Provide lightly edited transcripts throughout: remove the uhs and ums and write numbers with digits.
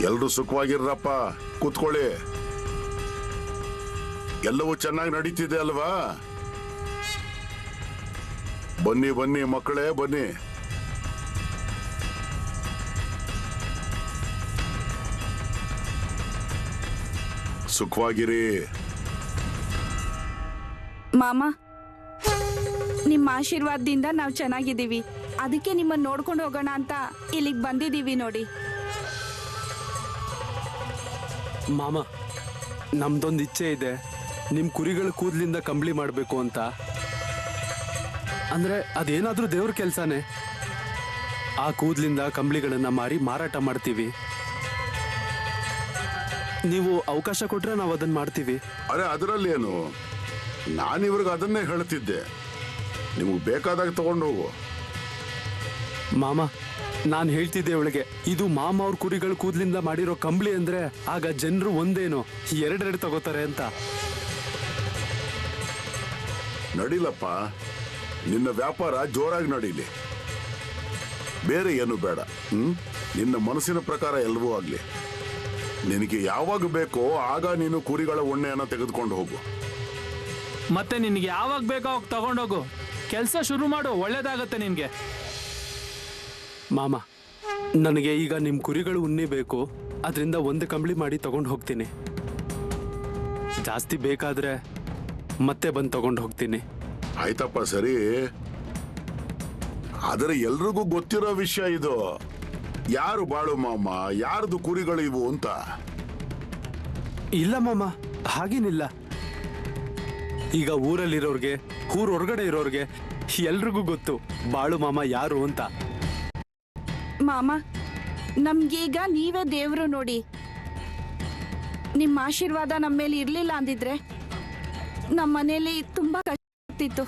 ಎಲ್ರು ಸುಖವಾಗಿರ್ರಪ್ಪ, ಕೂತ್ಕೊಳ್ಳಿ. ಎಲ್ಲವೂ ಚೆನ್ನಾಗಿ ನಡೀತಿದೆ ಅಲ್ವಾ? ಬನ್ನಿ ಬನ್ನಿ ಮಕ್ಕಳೇ, ಬನ್ನಿ. ಸುಖವಾಗಿರಿ. ಮಾಮ, ನಿಮ್ಮ ಆಶೀರ್ವಾದದಿಂದ ನಾವು ಚೆನ್ನಾಗಿದ್ದೀವಿ. ಅದಕ್ಕೆ ನಿಮ್ಮನ್ನ ನೋಡ್ಕೊಂಡು ಹೋಗೋಣ ಅಂತ ಇಲ್ಲಿಗೆ ಬಂದಿದ್ದೀವಿ ನೋಡಿ. ಮಾಮ, ನಮ್ದೊಂದು ಇಚ್ಛೆ ಇದೆ. ನಿಮ್ಮ ಕುರಿಗಳ ಕೂದಲಿಂದ ಕಂಬಳಿ ಮಾಡಬೇಕು ಅಂತ. ಅಂದರೆ ಅದೇನಾದರೂ ದೇವ್ರ ಕೆಲಸನೇ. ಆ ಕೂದಲಿಂದ ಕಂಬಳಿಗಳನ್ನು ಮಾರಿ ಮಾರಾಟ ಮಾಡ್ತೀವಿ. ನೀವು ಅವಕಾಶ ಕೊಟ್ರೆ ನಾವು ಅದನ್ನು ಮಾಡ್ತೀವಿ. ಅರೆ ಅದರಲ್ಲೇನು, ನಾನಿವ್ರಿಗೆ ಅದನ್ನೇ ಹೇಳ್ತಿದ್ದೆ. ನಿಮಗೆ ಬೇಕಾದಾಗ ತಗೊಂಡು ಹೋಗು. ಮಾಮ, ನಾನು ಹೇಳ್ತಿದ್ದೆ ಅವಳಿಗೆ, ಇದು ಮಾಮ ಅವ್ರ ಕುರಿಗಳ ಕೂದಲಿಂದ ಮಾಡಿರೋ ಕಂಬಳಿ ಅಂದ್ರೆ ಆಗ ಜನರು ಒಂದೇನೋ ಎರಡೆರಡು ತಗೋತಾರೆ ಅಂತ. ನಡಿಲಪ್ಪ, ನಿನ್ನ ವ್ಯಾಪಾರ ಜೋರಾಗಿ ನಡೀಲಿ. ಬೇರೆ ಏನು ಬೇಡ. ನಿನ್ನ ಮನಸ್ಸಿನ ಪ್ರಕಾರ ಎಲ್ಲವೂ ಆಗ್ಲಿ. ನಿನಗೆ ಯಾವಾಗ ಬೇಕೋ ಆಗ ನೀನು ಕುರಿಗಳ ಉಣ್ಣೆಯನ್ನು ತೆಗೆದುಕೊಂಡು ಹೋಗು. ಮತ್ತೆ ನಿನ್ಗೆ ಯಾವಾಗ ಬೇಕೋ ಅವಾಗ ತಗೊಂಡೋಗು. ಕೆಲಸ ಶುರು ಮಾಡು, ಒಳ್ಳೇದಾಗತ್ತೆ ನಿನ್ಗೆ. ಮಾಮ, ನನಗೆ ಈಗ ನಿಮ್ಮ ಕುರಿಗಳು ಉಣ್ಣೆ ಬೇಕು. ಅದರಿಂದ ಒಂದು ಕಂಬಳಿ ಮಾಡಿ ತಗೊಂಡು ಹೋಗ್ತೀನಿ. ಜಾಸ್ತಿ ಬೇಕಾದ್ರೆ ಮತ್ತೆ ಬಂದು ತಗೊಂಡು ಹೋಗ್ತೀನಿ. ಆಯ್ತಪ್ಪ, ಸರಿ. ಆದರೆ ಎಲ್ರಿಗೂ ಗೊತ್ತಿರೋ ವಿಷಯ ಇದು. ಯಾರು ಬಾಳು ಮಾಮ, ಯಾರ್ದು ಕುರಿಗಳು ಇವು ಅಂತ. ಇಲ್ಲ ಮಾಮ, ಹಾಗೇನಿಲ್ಲ. ಈಗ ಊರಲ್ಲಿರೋರ್ಗೆ, ಊರ್ ಹೊರಗಡೆ ಇರೋರ್ಗೆ ಎಲ್ರಿಗೂ ಗೊತ್ತು ಬಾಳು ಮಾಮ ಯಾರು ಅಂತ. ಮಾಮ, ನಮ್ಗೀಗ ನೀವೇ ದೇವ್ರು ನೋಡಿ. ನಿಮ್ಮ ಆಶೀರ್ವಾದ ನಮ್ಮ ಮೇಲೆ ಇರ್ಲಿಲ್ಲ ಅಂದಿದ್ರೆ ನಮ್ಮ ಮನೇಲಿ ತುಂಬಾ ಕಷ್ಟ ಆಗ್ತಿತ್ತು.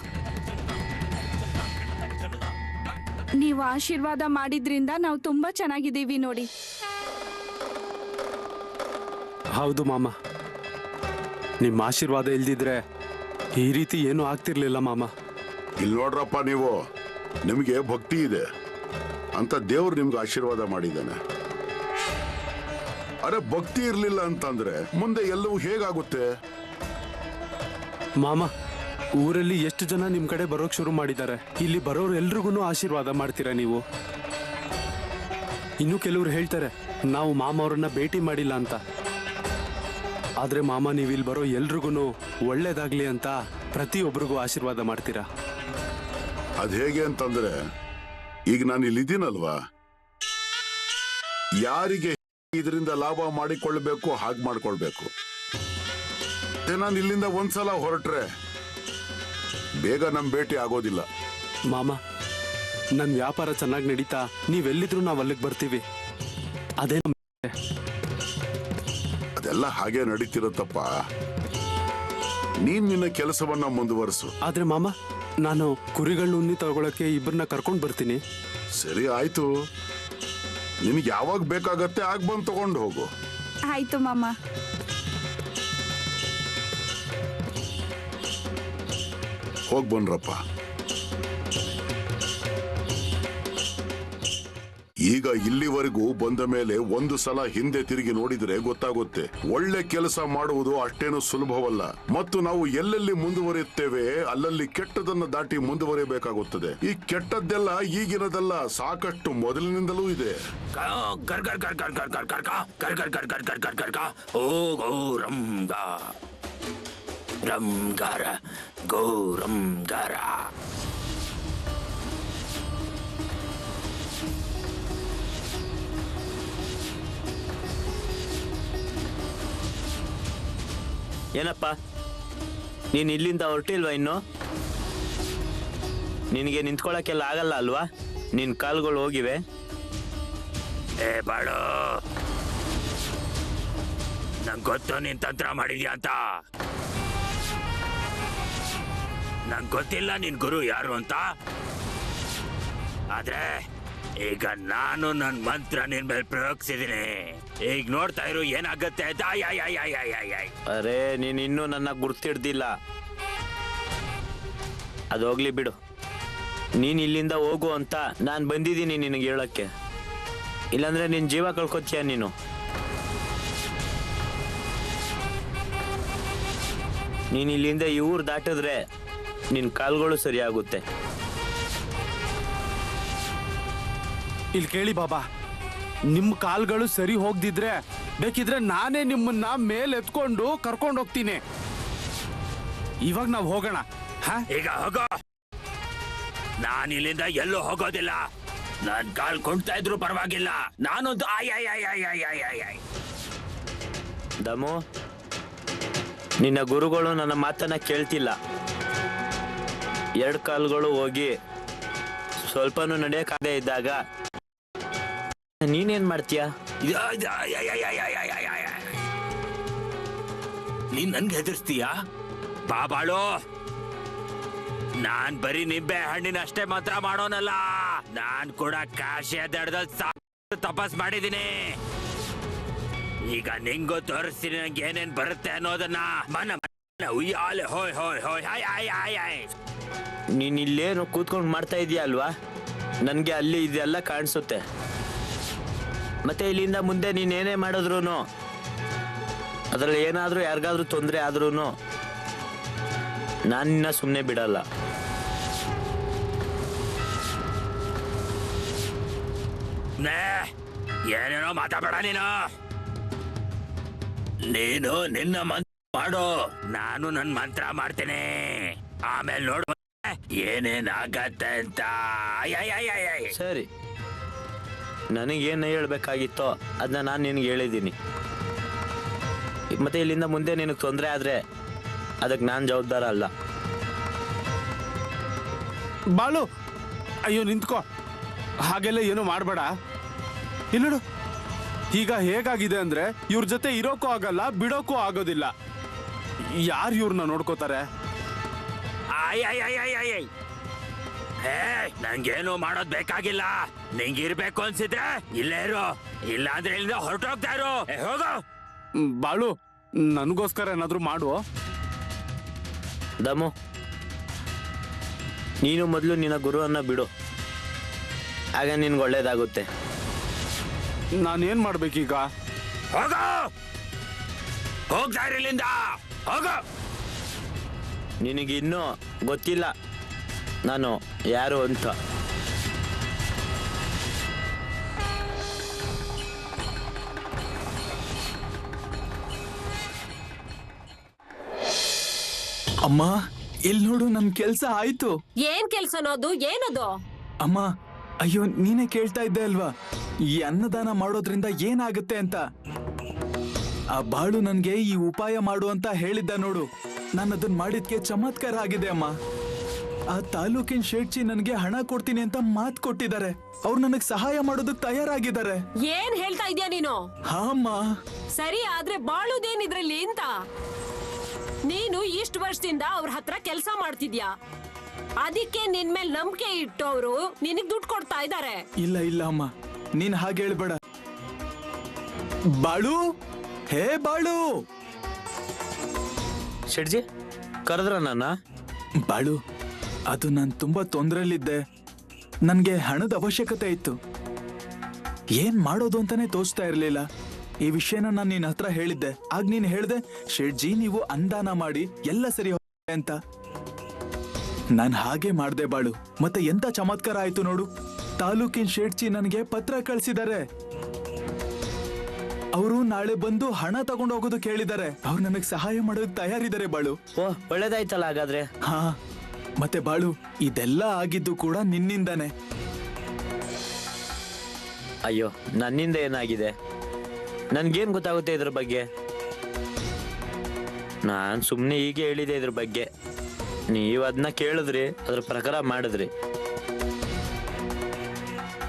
ನೀವು ಆಶೀರ್ವಾದ ಮಾಡಿದ್ರಿಂದ ನಾವು ತುಂಬಾ ಚೆನ್ನಾಗಿದ್ದೀವಿ ನೋಡಿ. ಹೌದು ಮಾಮ, ನಿಮ್ಮ ಆಶೀರ್ವಾದ ಇಲ್ದಿದ್ರೆ ಈ ರೀತಿ ಏನೂ ಆಗ್ತಿರ್ಲಿಲ್ಲ ಮಾಮ. ಇಲ್ಲಿ ನೋಡ್ರಪ್ಪ, ನೀವು ನಿಮಗೆ ಭಕ್ತಿ ಇದೆ ಅಂತ ದೇವ್ರು ನಿಮ್ಗೆ ಆಶೀರ್ವಾದ ಮಾಡಿದ್ದಾನೆ. ಅರೆ ಭಕ್ತಿ ಇರ್ಲಿಲ್ಲ ಅಂತಂದ್ರೆ ಮುಂದೆ ಎಲ್ಲವೂ ಹೇಗಾಗುತ್ತೆ? ಮಾಮ, ಊರಲ್ಲಿ ಎಷ್ಟು ಜನ ನಿಮ್ ಕಡೆ ಬರೋಕ್ ಶುರು ಮಾಡಿದ್ದಾರೆ. ಇಲ್ಲಿ ಬರೋರು ಎಲ್ರಿಗೂ ಆಶೀರ್ವಾದ ಮಾಡ್ತೀರಾ ನೀವು. ಇನ್ನು ಕೆಲವ್ರು ಹೇಳ್ತಾರೆ ನಾವು ಮಾಮ ಅವ್ರನ್ನ ಭೇಟಿ ಮಾಡಿಲ್ಲ ಅಂತ. ಆದ್ರೆ ಮಾಮ, ನೀವು ಇಲ್ಲಿ ಬರೋ ಎಲ್ರಿಗೂ ಒಳ್ಳೇದಾಗ್ಲಿ ಅಂತ ಪ್ರತಿಯೊಬ್ಬರಿಗೂ ಆಶೀರ್ವಾದ ಮಾಡ್ತೀರಾ. ಅದ್ ಹೇಗೆ ಅಂತಂದ್ರೆ, ಈಗ ನಾನು ಇಲ್ಲಿದ್ದೀನಲ್ವಾ, ಯಾರಿಗೆ ಇದರಿಂದ ಲಾಭ ಮಾಡಿಕೊಳ್ಬೇಕು ಹಾಗೆ ಮಾಡ್ಕೊಳ್ಬೇಕು. ನಾನು ಇಲ್ಲಿಂದ ಒಂದ್ಸಲ ಹೊರಟ್ರೆ ಬೇಗ ನಮ್ ಭೇಟಿ ಆಗೋದಿಲ್ಲ. ಮಾಮ, ನನ್ನ ವ್ಯಾಪಾರ ಚೆನ್ನಾಗಿ ನಡೀತಾ ನೀವೆಲ್ಲಿದ್ರು ನಾವು ಅಲ್ಲಿಗೆ ಬರ್ತೀವಿ. ಅದೇ ಅದೆಲ್ಲ ಹಾಗೆ ನಡೀತಿರತ್ತಪ್ಪ. ನೀನ್ ನಿನ್ನ ಕೆಲಸವನ್ನ ಮುಂದುವರಿಸು. ಆದ್ರೆ ಮಾಮ, ನಾನು ಕುರಿಗಳನ್ನ ಉಣ್ಣಿ ತಗೊಳಕ್ಕೆ ಇಬ್ಬರನ್ನ ಕರ್ಕೊಂಡು ಬರ್ತೀನಿ. ಸರಿ ಆಯ್ತು, ನಿನ್ಗೆ ಯಾವಾಗ ಬೇಕಾಗತ್ತೆ ಆಗ ಬಂದು ತಗೊಂಡು ಹೋಗು. ಆಯ್ತು ಮಾಮ. ಹೋಗ್ ಬನ್ರಪ್ಪ. ಈಗ ಇಲ್ಲಿವರೆಗೂ ಬಂದ ಮೇಲೆ ಒಂದು ಸಲ ಹಿಂದೆ ತಿರುಗಿ ನೋಡಿದ್ರೆ ಗೊತ್ತಾಗುತ್ತೆ, ಒಳ್ಳೆ ಕೆಲಸ ಮಾಡುವುದು ಅಷ್ಟೇನು ಸುಲಭವಲ್ಲ. ಮತ್ತು ನಾವು ಎಲ್ಲೆಲ್ಲಿ ಮುಂದುವರಿಯುತ್ತೇವೆ ಅಲ್ಲಲ್ಲಿ ಕೆಟ್ಟದನ್ನ ದಾಟಿ ಮುಂದುವರಿಯಬೇಕಾಗುತ್ತದೆ. ಈ ಕೆಟ್ಟದ್ದೆಲ್ಲ ಈಗಿನದಲ್ಲ, ಸಾಕಷ್ಟು ಮೊದಲಿನಿಂದಲೂ ಇದೆ. ಗೌರಂಗಾರ ಏನಪ್ಪ, ನೀನು ಇಲ್ಲಿಂದ ಹೊರಟಿಲ್ವಾ ಇನ್ನು? ನಿನಗೆ ನಿಂತ್ಕೊಳ್ಳೋಕ್ಕೆಲ್ಲ ಆಗಲ್ಲ ಅಲ್ವಾ? ನಿನ್ನ ಕಾಲುಗಳು ಹೋಗಿವೆ. ಏ ಬಾಳು, ನಂಗೆ ಗೊತ್ತು ನೀನ್ ತಂತ್ರ ಮಾಡಿದ್ಯಾ ಅಂತ. ನಂಗೆ ಗೊತ್ತಿಲ್ಲ ನಿನ್ ಗುರು ಯಾರು ಅಂತ. ಆದ್ರೆ ಈಗ ನಾನು ನನ್ನ ಮಂತ್ರ ನಿನ್ ಮೇಲೆ ಪ್ರಯೋಗಿಸಿದೀನಿ. ಈಗ ನೋಡ್ತಾ ಇರು ಏನಾಗತ್ತೆ. ಅರೆ, ನೀನು ಇನ್ನೂ ನನ್ನ ಗುರ್ತಿಡ್ದಿಲ್ಲ. ಅದೋಗ್ಲಿ ಬಿಡು. ನೀನು ಇಲ್ಲಿಂದ ಹೋಗು ಅಂತ ನಾನು ಬಂದಿದ್ದೀನಿ ನಿನಗೆ ಹೇಳಕ್ಕೆ. ಇಲ್ಲಾಂದ್ರೆ ನಿನ್ನ ಜೀವ ಕಳ್ಕೊತೀಯ ನೀನು. ನೀನ್ ಇಲ್ಲಿಂದ ಈ ಊರು ದಾಟಿದ್ರೆ ನಿನ್ ಕಾಲ್ಗಳು ಸರಿ ಆಗುತ್ತೆ. ಇಲ್ಲಿ ಕೇಳಿ ಬಾಬಾ, ನಿಮ್ಮ ಕಾಲ್ಗಳು ಸರಿ ಹೋಗ್ದಿದ್ರೆ ಬೇಕಿದ್ರೆ ನಾನೇ ನಿಮ್ಮನ್ನ ಮೇಲೆ ಎತ್ಕೊಂಡು ಕರ್ಕೊಂಡು ಹೋಗ್ತೀನಿ. ಇವಾಗ ನಾವು ಹೋಗೋಣ. ಹಾ, ಈಗ ಹೋಗೋ. ನಾನು ಇಲ್ಲಿಂದ ಎಲ್ಲೂ ಹೋಗೋದಿಲ್ಲ. ನನ್ ಕಾಲ್ ಕುಂಟ್ತಾ ಇದ್ರು ಪರವಾಗಿಲ್ಲ. ನಾನೊಂದು ಆಯ್. ದಮು, ನಿನ್ನ ಗುರುಗಳು ನನ್ನ ಮಾತನ್ನ ಕೇಳ್ತಿಲ್ಲ. 2 ಕಾಲ್ಗಳು ಹೋಗಿ ಸ್ವಲ್ಪನೂ ನಡೆಯಕ್ಕಾಗದೇ ಇದ್ದಾಗ ನೀನೇನ್ ಮಾಡ್ತೀಯ? ನೀನ್ ನನ್ಗೆ ಹೆದರ್ಸ್ತೀಯಾ? ಬಾಬಾಳು, ನಾನ್ ಬರೀ ನಿಂಬೆ ಹಣ್ಣಿನ ಅಷ್ಟೇ ಮಾತ್ರ ಮಾಡೋನಲ್ಲ. ನಾನ್ ಕೂಡ ಕಾಶಿಯ ದಡದಲ್ಲಿ ತಪಸ್ ಮಾಡಿದೀನಿ. ಈಗ ನಿಂಗೂ ತೋರಿಸ್ತೀನಿ ನಂಗೆ ಏನೇನ್ ಬರುತ್ತೆ ಅನ್ನೋದನ್ನ. ಉಯ್ಯಾಲೆ ಹೋಯ್ ಹೋಯ್ ಹೋಯ್ ಹಾಯ್ ಆಯ್ ಆಯ್ ಆಯ್. ನೀನ್ ಇಲ್ಲೇನು ಕೂತ್ಕೊಂಡು ಮಾಡ್ತಾ ಇದೀಯ ಅಲ್ವಾ? ನನ್ಗೆ ಅಲ್ಲಿ ಇದೆಲ್ಲ ಕಾಣಿಸುತ್ತೆ. ಮತ್ತೆ ಇಲ್ಲಿಂದ ಮುಂದೆ ನೀನೇನೇ ಮಾಡಿದ್ರು ಅದ್ರಲ್ಲಿ ಏನಾದ್ರೂ ಯಾರಿಗಾದ್ರೂ ತೊಂದರೆ ಆದ್ರೂ ನಾನು ನಿನ್ನ ಸುಮ್ಮನೆ ಬಿಡಲ್ಲ. ಏನೇನೋ ಮಾತಾಡಬೇಡ ನೀನು. ನೀನು ನಿನ್ನ ಮಂತ್ರ ಮಾಡು, ನಾನು ನನ್ನ ಮಂತ್ರ ಮಾಡ್ತೇನೆ. ಆಮೇಲೆ ನೋಡು ಏನೇನಾಗತ್ತೆ ಅಂತ. ಸರಿ, ನನಗೇನು ಹೇಳ್ಬೇಕಾಗಿತ್ತೋ ಅದನ್ನ ನಾನು ನಿನಗೆ ಹೇಳಿದ್ದೀನಿ. ಮತ್ತೆ ಇಲ್ಲಿಂದ ಮುಂದೆ ನಿನಗೆ ತೊಂದರೆ ಆದ್ರೆ ಅದಕ್ಕೆ ನಾನು ಜವಾಬ್ದಾರ ಅಲ್ಲ. ಬಾಳು, ಅಯ್ಯೋ ನಿಂತ್ಕೋ, ಹಾಗೆಲ್ಲ ಏನು ಮಾಡಬೇಡ. ಇಲ್ಲೋಡು, ಈಗ ಹೇಗಾಗಿದೆ ಅಂದ್ರೆ ಇವ್ರ ಜೊತೆ ಇರೋಕ್ಕೂ ಆಗಲ್ಲ, ಬಿಡೋಕ್ಕೂ ಆಗೋದಿಲ್ಲ. ಯಾರು ಇವ್ರನ್ನ ನೋಡ್ಕೋತಾರೆ? ಹೇ, ನಂಗೇನು ಮಾಡೋದ್ ಬೇಕಾಗಿಲ್ಲ. ನಿಂಗಿರ್ಬೇಕು ಅನ್ಸಿದ್ರೆ ಇಲ್ಲೇ ಇರು, ಇಲ್ಲ ಅಂದ್ರೆ ಇಲ್ಲಿಂದ ಹೊರಟೋಗ್ತಾ ಇರು. ಹೋಗೋ. ಬಾಳು, ನನಗೋಸ್ಕರ ಏನಾದ್ರು ಮಾಡು. ದಮು, ನೀನು ಮೊದಲು ನಿನ್ನ ಗುರುವನ್ನ ಬಿಡು, ಆಗ ನಿನ್ಗೆ ಒಳ್ಳೇದಾಗುತ್ತೆ. ನಾನೇನ್ ಮಾಡ್ಬೇಕೀಗ? ಹೋಗೋ, ಹೋಗ್ತಾ ಇರಲಿಂದ ಹೋಗೋ. ನಿನಗಿನ್ನೂ ಗೊತ್ತಿಲ್ಲ ನಾನು ಯಾರು ಅಂತ. ಅಮ್ಮ, ಇಲ್ಲಿ ನೋಡು, ನಮ್ ಕೆಲ್ಸ ಆಯ್ತು. ಏನ್ ಕೆಲ್ಸನೋದು? ಏನದು? ಅಮ್ಮ, ಅಯ್ಯೋ, ನೀನೇ ಕೇಳ್ತಾ ಇದ್ದೆ ಅಲ್ವಾ ಈ ಅನ್ನದಾನ ಮಾಡೋದ್ರಿಂದ ಏನಾಗುತ್ತೆ ಅಂತ. ಆ ಬಾಳು ನನ್ಗೆ ಈ ಉಪಾಯ ಮಾಡು ಅಂತ ಹೇಳಿದ್ದ ನೋಡು. ನಾನು ಅದನ್ನ ಮಾಡಿದ್ಕೆ ಚಮತ್ಕಾರ ಆಗಿದೆ ಅಮ್ಮ. ಆ ತಾಲೂಕಿನ ಶೇಟ್ಜಿ ನನ್ಗೆ ಹಣ ಕೊಡ್ತೀನಿ ಅಂತ ಮಾತು ಕೊಟ್ಟಿದ್ದಾರೆ. ಅವ್ರು ನನಗ್ ಸಹಾಯ ಮಾಡೋದಕ್ ತಯಾರಾಗಿದ್ದಾರೆ. ಏನ್ ಹೇಳ್ತಾ ಇದ್ಯಾ ನೀನು? ಹಾ ಅಮ್ಮ. ಸರಿ, ಆದ್ರೆ ಬಾಳುದೇನಿದ್ರಲ್ಲಿ ಅಂತ? ನೀನು ಇಷ್ಟು ವರ್ಷದಿಂದ ಅವ್ರ ಹತ್ರ ಕೆಲಸ ಮಾಡ್ತಿದ್ಯಾ, ಅದಕ್ಕೆ ನಿನ್ ಮೇಲೆ ನಂಬಿಕೆ ಇಟ್ಟು ಅವರು ನಿನಗ್ ದುಡ್ಡು ಕೊಡ್ತಾ ಇದ್ದಾರೆ. ಇಲ್ಲ ಇಲ್ಲ ಅಮ್ಮ, ನೀನ್ ಹಾಗೆ ಹೇಳ್ಬೇಡ. ಬಾಳು, ಹೇ ಬಾಳು. ಶೆಟ್ಜಿ ಕರೆದ್ರ ನನ್ನ? ಬಾಳು, ಅದು ನಾನು ತುಂಬಾ ತೊಂದ್ರೆಯಲ್ಲಿದ್ದೆ. ನನ್ಗೆ ಹಣದ ಅವಶ್ಯಕತೆ ಇತ್ತು. ಏನ್ ಮಾಡೋದು ಅಂತಾನೆ ತೋಚ್ತಾ ಇರ್ಲಿಲ್ಲ. ಈ ವಿಷಯನ ನಾನು ನಿನ್ನ ಹತ್ರ ಹೇಳಿದ್ದೆ. ಆಗ ನೀನ್ ಹೇಳ್ದೆ, ಶೇಟ್ಜಿ ನೀವು ಅನುದಾನ ಮಾಡಿ ಎಲ್ಲ ಸರಿ ಹೋಗುತ್ತೆ ಅಂತ. ನಾನ್ ಹಾಗೆ ಮಾಡ್ದೆ ಬಾಳು. ಮತ್ತೆ ಎಂತ ಚಮತ್ಕಾರ ಆಯ್ತು ನೋಡು. ತಾಲೂಕಿನ ಶೇಟ್ಜಿ ನನಗೆ ಪತ್ರ ಕಳ್ಸಿದ್ದಾರೆ. ಅವರು ನಾಳೆ ಬಂದು ಹಣ ತಗೊಂಡು ಹೋಗೋದು ಕೇಳಿದ್ದಾರೆ. ಅವ್ರು ನನಗೆ ಸಹಾಯ ಮಾಡೋದಕ್ಕೆ ತಯಾರಿದ್ದಾರೆ ಬಾಳು. ಓ, ಒಳ್ಳೇದಾಯ್ತಲ್ಲ ಹಾಗಾದ್ರೆ. ಹಾ, ಮತ್ತೆ ಬಾಳು, ಇದೆಲ್ಲ ಆಗಿದ್ದು ಕೂಡ ನಿನ್ನಿಂದಾನೆ. ಅಯ್ಯೋ, ನನ್ನಿಂದ ಏನಾಗಿದೆ? ನನ್ಗೇನ್ ಗೊತ್ತಾಗುತ್ತೆ ಇದ್ರ ಬಗ್ಗೆ? ನಾನ್ ಸುಮ್ನೆ ಹೀಗೆ ಹೇಳಿದೆ ಇದ್ರ ಬಗ್ಗೆ. ನೀವ್ ಅದನ್ನ ಕೇಳಿದ್ರಿ, ಅದ್ರ ಪ್ರಕಾರ ಮಾಡಿದ್ರಿ.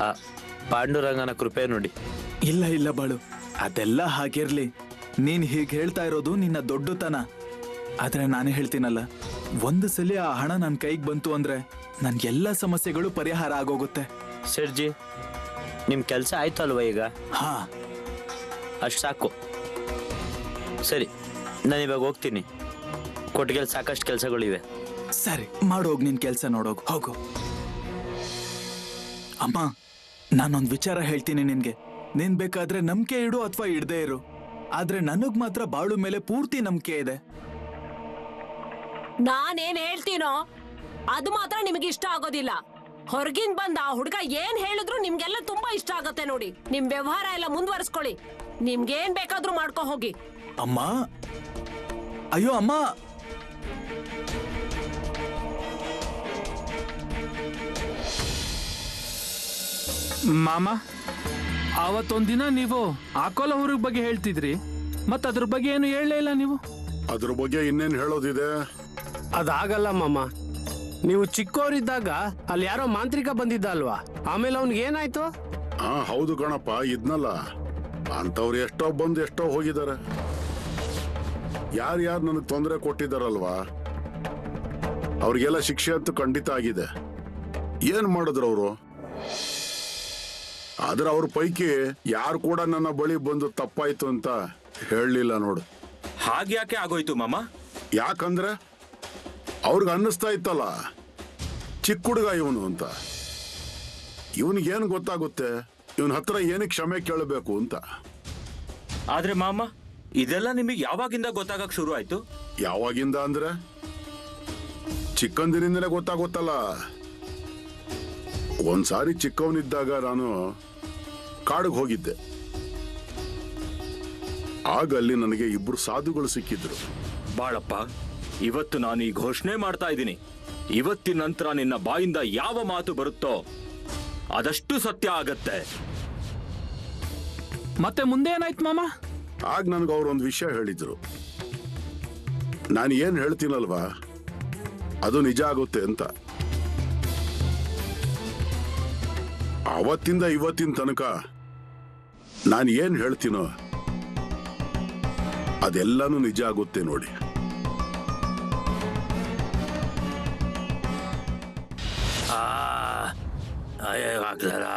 ಆ ಪಾಂಡುರಂಗನ ಕೃಪೆ ನೋಡಿ. ಇಲ್ಲ ಇಲ್ಲ ಬಾಳು, ಅದೆಲ್ಲ ಹಾಗಿರ್ಲಿ. ನೀನ್ ಹೀಗೆ ಹೇಳ್ತಾ ಇರೋದು ನಿನ್ನ ದೊಡ್ಡತನ. ಆದ್ರೆ ನಾನೇ ಹೇಳ್ತೀನಲ್ಲ, ಒಂದು ಸಲ ಆ ಹಣ ನನ್ನ ಕೈಗೆ ಬಂತು ಅಂದ್ರೆ ನನ್ ಎಲ್ಲ ಸಮಸ್ಯೆಗಳು ಪರಿಹಾರ ಆಗೋಗುತ್ತೆ. ಸರ್ಜಿ, ನಿಮ್ ಕೆಲ್ಸ ಆಯ್ತು ಅಲ್ವಾ ಈಗ? ಹಾ, ಅಷ್ಟು ಸಾಕು. ಸರಿ, ನಾನು ಇವಾಗ ಹೋಗ್ತೀನಿ. ಕೊಟ್ಟಿಗೆಲ್ ಸಾಕಷ್ಟು ಕೆಲಸಗಳಿವೆ. ಸರಿ, ಮಾಡೋಗ್ ನಿನ್ ಕೆಲ್ಸ ನೋಡೋಗು, ಹೋಗು. ಅಮ್ಮ, ನಾನೊಂದ್ ವಿಚಾರ ಹೇಳ್ತೀನಿ ನಿನ್ಗೆ. ನೀನ್ ಬೇಕಾದ್ರೆ ನಂಬಿಕೆ ಇಡು ಅಥವಾ ಇಡದೇ ಇರು, ಆದ್ರೆ ನನಗ್ ಮಾತ್ರ ಬಾಳು ಮೇಲೆ ಪೂರ್ತಿ ನಂಬಿಕೆ ಇದೆ. ನಾನೇನ್ ಹೇಳ್ತೀನೋ ಅದು ಮಾತ್ರ ನಿಮಗೆ ಇಷ್ಟ ಆಗೋದಿಲ್ಲ. ಹೊರಗಿಂದ ಬಂದ ಆ ಹುಡುಗ ಏನ್ ಹೇಳಿದ್ರು ನಿಮ್ಗೆಲ್ಲ ತುಂಬಾ ಇಷ್ಟ ಆಗತ್ತೆ ನೋಡಿ. ನಿಮ್ ವ್ಯವಹಾರ ಎಲ್ಲ ಮುಂದುವರಿಸ್ಕೊಳ್ಳಿ. ನಿಮ್ಗೇನ್ ಬೇಕಾದ್ರೂ ಮಾಡ್ಕೊ ಹೋಗಿ. ಅಮ್ಮ, ಅಯ್ಯೋ ಅಮ್ಮ. ಮಾಮ, ಅವತ್ತೊಂದಿನ ನೀವು ಆಕೋಲ ಊರಿನ ಬಗ್ಗೆ ಹೇಳ್ತಿದ್ರಿ, ಮತ್ತ ಅದ್ರ ಬಗ್ಗೆ ಏನು ಹೇಳಲೇ ಇಲ್ಲ ನೀವು. ಅದ್ರ ಬಗ್ಗೆ ಇನ್ನೇನ್ ಹೇಳೋದಿದೆ? ಅದಾಗಲ್ಲ ಮಾಮ. ನೀವು ಚಿಕ್ಕವರಿದ್ದಾಗ ಅಲ್ಲಿ ಯಾರೋ ಮಾಂತ್ರಿಕ ಬಂದಿದ್ದ ಅಲ್ವಾ, ಆಮೇಲೆ ಅವ್ನಿಗೆ ಏನಾಯ್ತು? ಹಾ ಹೌದು ಕಣಪ್ಪ, ಇದ್ನಲ್ಲ. ಅಂತವ್ರು ಎಷ್ಟೋ ಬಂದು ಎಷ್ಟೋ ಹೋಗಿದ್ದಾರೆ. ಯಾರ್ಯಾರು ನನಗೆ ತೊಂದರೆ ಕೊಟ್ಟಿದ್ದಾರಲ್ವಾ, ಅವ್ರಿಗೆಲ್ಲ ಶಿಕ್ಷೆ ಅಂತೂ ಖಂಡಿತ ಆಗಿದೆ. ಏನ್ ಮಾಡಿದ್ರು ಅವರು? ಆದ್ರೆ ಅವ್ರ ಪೈಕಿ ಯಾರು ಕೂಡ ನನ್ನ ಬಳಿ ಬಂದು ತಪ್ಪಾಯ್ತು ಅಂತ ಹೇಳಲಿಲ್ಲ ನೋಡು. ಹಾಗ್ಯಾಕೆ ಆಗೋಯ್ತು ಮಾಮ? ಯಾಕಂದ್ರೆ ಅವ್ರಿಗೆ ಅನ್ನಿಸ್ತಾ ಇತ್ತಲ್ಲ, ಚಿಕ್ಕ ಹುಡುಗ ಇವನು ಅಂತ. ಇವನಿಗೇನು ಗೊತ್ತಾಗುತ್ತೆ, ಇವನ ಹತ್ರ ಏನಕ್ಕೆ ಕ್ಷಮೆ ಕೇಳಬೇಕು ಅಂತ. ಆದ್ರೆ ಮಾಮ, ಇದೆಲ್ಲ ನಿಮಗೆ ಯಾವಾಗಿಂದ ಗೊತ್ತಾಗಕ್ ಶುರು ಆಯ್ತು? ಯಾವಾಗಿಂದ ಅಂದ್ರೆ ಚಿಕ್ಕಂದಿನಿಂದಲೇ ಗೊತ್ತಾಗುತ್ತಲ್ಲ. ಒಂದ್ಸಾರಿ ಚಿಕ್ಕವನಿದ್ದಾಗ ನಾನು ಕಾಡಿಗೆ ಹೋಗಿದ್ದೆ. ಆಗ ಅಲ್ಲಿ ನನಗೆ ಇಬ್ರು ಸಾಧುಗಳು ಸಿಕ್ಕಿದ್ರು. ಬಾಳಪ್ಪ, ಇವತ್ತು ನಾನು ಈ ಘೋಷಣೆ ಮಾಡ್ತಾ ಇದ್ದೀನಿ, ಇವತ್ತಿನ ನಂತರ ನಿನ್ನ ಬಾಯಿಂದ ಯಾವ ಮಾತು ಬರುತ್ತೋ ಅದಷ್ಟು ಸತ್ಯ ಆಗತ್ತೆ. ಮತ್ತೆ ಮುಂದೆ ಏನಾಯ್ತು ಮಾಮ? ಆಗ ನನಗೆ ಅವ್ರೊಂದು ವಿಷಯ ಹೇಳಿದ್ರು. ನಾನು ಏನ್ ಹೇಳ್ತೀನಲ್ವಾ ಅದು ನಿಜ ಆಗುತ್ತೆ ಅಂತ. ಅವತ್ತಿಂದ ಇವತ್ತಿನ ತನಕ ನಾನು ಏನ್ ಹೇಳ್ತೀನೋ ಅದೆಲ್ಲಾನು ನಿಜ ಆಗುತ್ತೆ ನೋಡಿ. ಆಗ್ಲಲ್ಲ.